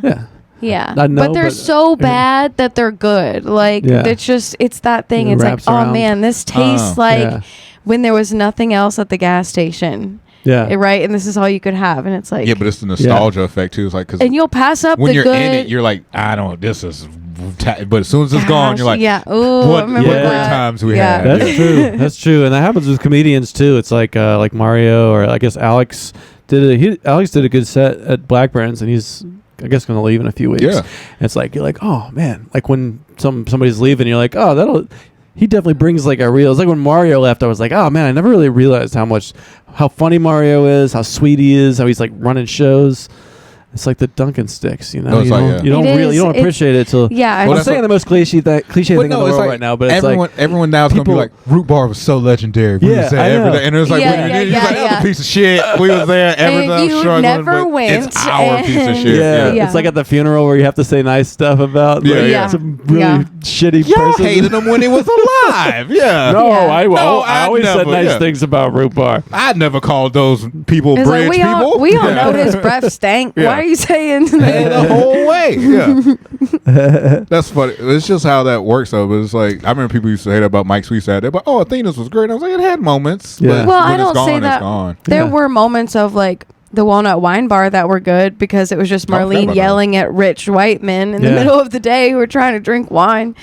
But they're so bad that they're good. Like it's that thing. It's like, oh man, this tastes like when there was nothing else at the gas station. Yeah. Right. And this is all you could have. And it's like, but it's the nostalgia effect too. It's like, and you'll pass up when the you're good. in it, you're like, I don't. This is. But as soon as it's gone, you're like, what great times we had. That's true. That's true. And that happens with comedians too. It's like Mario, or I guess Alex did a good set at Blackburns, and he's I guess going to leave in a few weeks. Yeah. And it's like you're like, oh man, like when somebody's leaving, you're like, oh, he definitely brings like a real. It's like when Mario left, I was like, oh man, I never really realized how funny Mario is, how sweet he is, how he's like running shows. It's like the Dunkin' Sticks, you know. You don't appreciate it till. Yeah, I'm saying the most cliche thing in the world right now, but it's everyone now is gonna be like, Root Bar was so legendary. We was there every day, and it was like, that was a piece of shit. We was there every day. You never went. It's our piece of shit. Yeah. It's like at the funeral where you have to say nice stuff about. Some really shitty person. Y'all hated him when he was alive. Yeah. I always said nice things about Root Bar. I never called those people bridge people. We all know his breath stank. Why are you saying the whole way? Yeah. That's funny. It's just how that works though. But it's like I remember people used to hate about Mike Sweet said they're like, oh, Athena's was great. And I was like, it had moments. Yeah. Well, I don't say that. There were moments of like the Walnut Wine Bar that were good because it was just Marlene yelling at rich white men in the middle of the day who were trying to drink wine,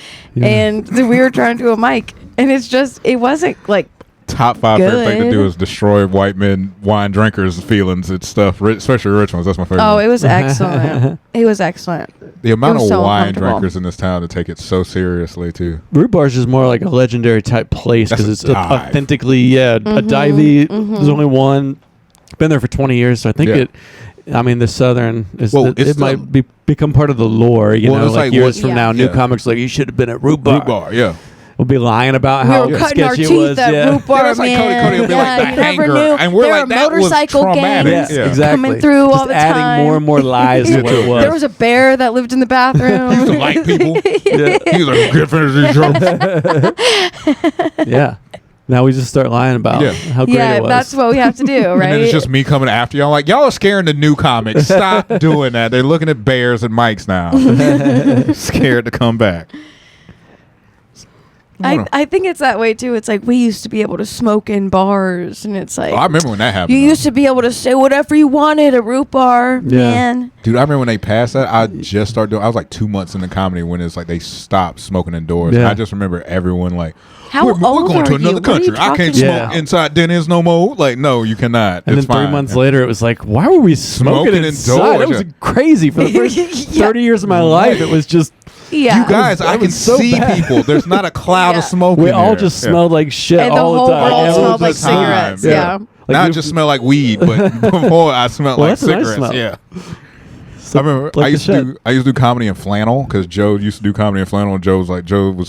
and we were trying to do a mic, and it wasn't like. Top 5 favorite thing to do is destroy white men, wine drinkers' feelings and stuff, especially rich ones. That's my favorite. Oh, it was excellent. It was excellent. The amount of wine drinkers in this town to take it so seriously too. Root Bar is just more like a legendary type place because it's authentically a divey. There's only one. Been there for 20 years, so I think the Southern is it might become part of the lore. You know, like years from now, new comics like you should have been at Root Bar. Root Bar, yeah. We'll be lying about how sketchy it was. Root Bar, it's like Cody will be like the hanger, and we're like that motorcycle was traumatic. Gangs coming through all the time, adding more and more lies to what it was. There was a bear that lived in the bathroom. He used to like people. He was like, "Good finish." Yeah. Now we just start lying about how great it was. That's what we have to do, right? And then it's just me coming after y'all. Like, y'all are scaring the new comics. Stop doing that. They're looking at bears and mics now. Scared to come back. I think it's that way too. It's like we used to be able to smoke in bars, and it's like I remember when that happened. You used to be able to say whatever you wanted at Root Bar, man. Dude, I remember when they passed that. I just started doing. I was like 2 months into comedy when it's like they stopped smoking indoors. Yeah. I just remember everyone like, How we're old going to are another you? country. I can't smoke inside Denny's no more. Like, no, you cannot. And it's then 3 months later, it was like, why were we smoking inside? It was crazy for the first 30 years of my life. It was just. Yeah. You guys, I can see people. There's not a cloud of smoke. We all just smelled like shit all the time. And the whole world smelled like cigarettes. Yeah. Now I just smell like weed, but before I smelled like cigarettes. Nice yeah. I remember I used to do comedy in flannel because Joe used to do comedy in flannel, and Joe was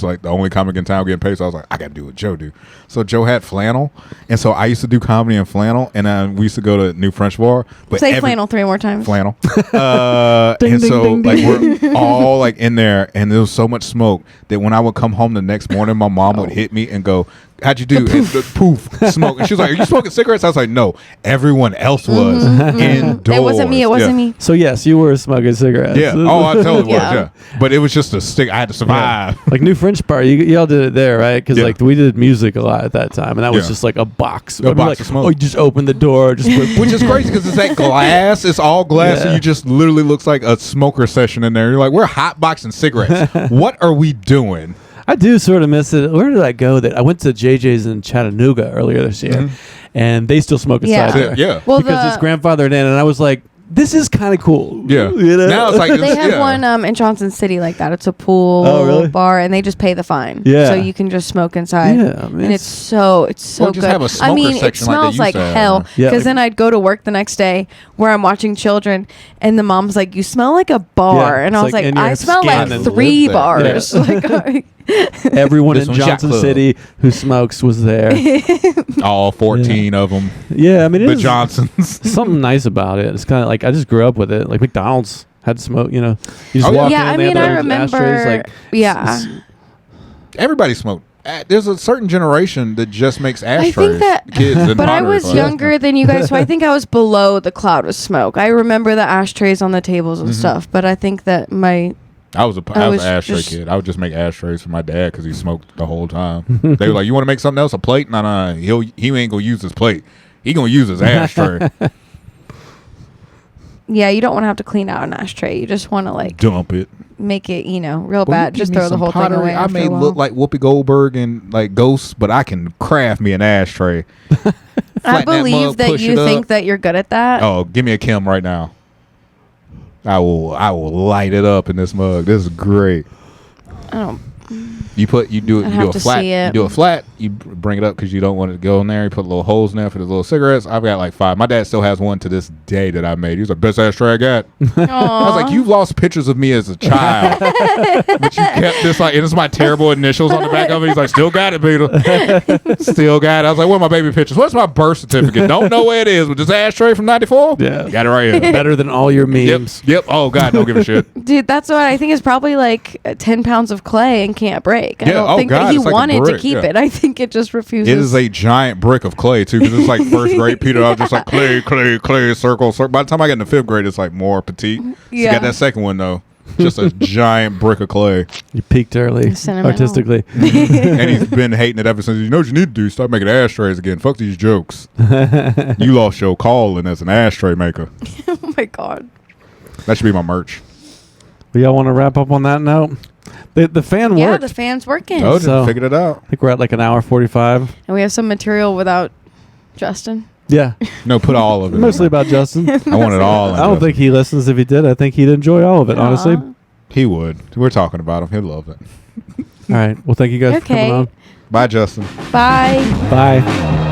like the only comic in town getting paid. So I was like, I got to do what Joe do. So Joe had flannel, and so I used to do comedy in flannel, and we used to go to New French Bar. But say flannel 3 more times. Flannel. And so like we're all like in there, and there was so much smoke that when I would come home the next morning, my mom would hit me and go, how'd you do? The poof smoke. And she was like, are you smoking cigarettes? I was like, no, everyone else was indoors. It wasn't me. It wasn't me. So yes, you were smoking cigarettes. Yeah. Oh, I totally was. Yeah. But it was just a stick. I had to survive. Yeah. Like New French Bar, y'all did it there, right? Because like we did music a lot at that time, and that was just like a box. A box of smoke. Oh, you just open the door, which is crazy because it's that glass. It's all glass, and you just literally looks like a smoker session in there. You're like, we're hotboxing cigarettes. What are we doing? I do sort of miss it. Where did I go? I went to JJ's in Chattanooga earlier this year, and they still smoke inside there. Yeah. Well, because it's grandfathered in, and I was like, this is kind of cool. Yeah. You know? Now it's like they have one in Johnson City like that. It's a pool bar, and they just pay the fine. Yeah. So you can just smoke inside. Yeah. I mean, and it's so good. Have a smoker it section smells like hell. Because then I'd go to work the next day where I'm watching children, and the mom's like, "You smell like a bar," and I was like, "I smell like 3 bars." Like. Everyone in Johnson City who smokes was there. All 14 of them. Yeah, I mean, the Johnsons. Something nice about it. It's kind of like I just grew up with it. Like McDonald's had smoke, you know. You just walk in, I mean, I remember. Everybody smoked. There's a certain generation that just makes ashtrays. I think that, kids but I was younger than you guys, so I think I was below the cloud of smoke. I remember the ashtrays on the tables and stuff, but I think that I was an ashtray kid. I would just make ashtrays for my dad because he smoked the whole time. They were like, "You want to make something else? A plate? No. He ain't gonna use his plate. He gonna use his ashtray." Yeah, you don't want to have to clean out an ashtray. You just want to like dump it, make it real bad. Just throw the whole thing away. I may look like Whoopi Goldberg and like Ghosts, but I can craft me an ashtray. I believe that you think that you're good at that. Oh, give me a Kim right now. I will light it up in this mug. This is great. You do a flat. You do a it. flat. You bring it up because you don't want it to go in there. You put little holes in there for the little cigarettes. I've got like 5. My dad still has one to this day that I made. He's like, best ashtray I got. I was like, you've lost pictures of me as a child, but you kept this like, and it's my terrible initials on the back of it. He's like, still got it, Peter. Still got it. I was like, what are my baby pictures? What's my birth certificate? Don't know where it is, but this ashtray from '94. Yeah, got it right here. Better than all your memes. Yep. Oh God, don't give a shit. Dude, that's what I think is probably like 10 pounds of clay and can't break. I Yeah, don't think that he wanted to keep it. I think it just refuses. It is a giant brick of clay too, because it's like first grade Peter. I was just like clay, circle. By the time I get into 5th grade, it's like more petite. So you got that second one though, just a giant brick of clay. You peaked early, artistically. And he's been hating it ever since. You know what you need to do? Start making ashtrays again. Fuck these jokes. You lost your calling as an ashtray maker. Oh my God. That should be my merch. Well, y'all want to wrap up on that note? The fan worked. Yeah, the fan's working. Oh, just figured it out. I think we're at like an hour 45. And we have some material without Justin. Yeah. No, put all of it. Mostly about Justin. I want it all. I don't think he listens. If he did, I think he'd enjoy all of it, honestly. He would. We're talking about him. He'd love it. All right. Well, thank you guys for coming on. Bye, Justin. Bye. Bye.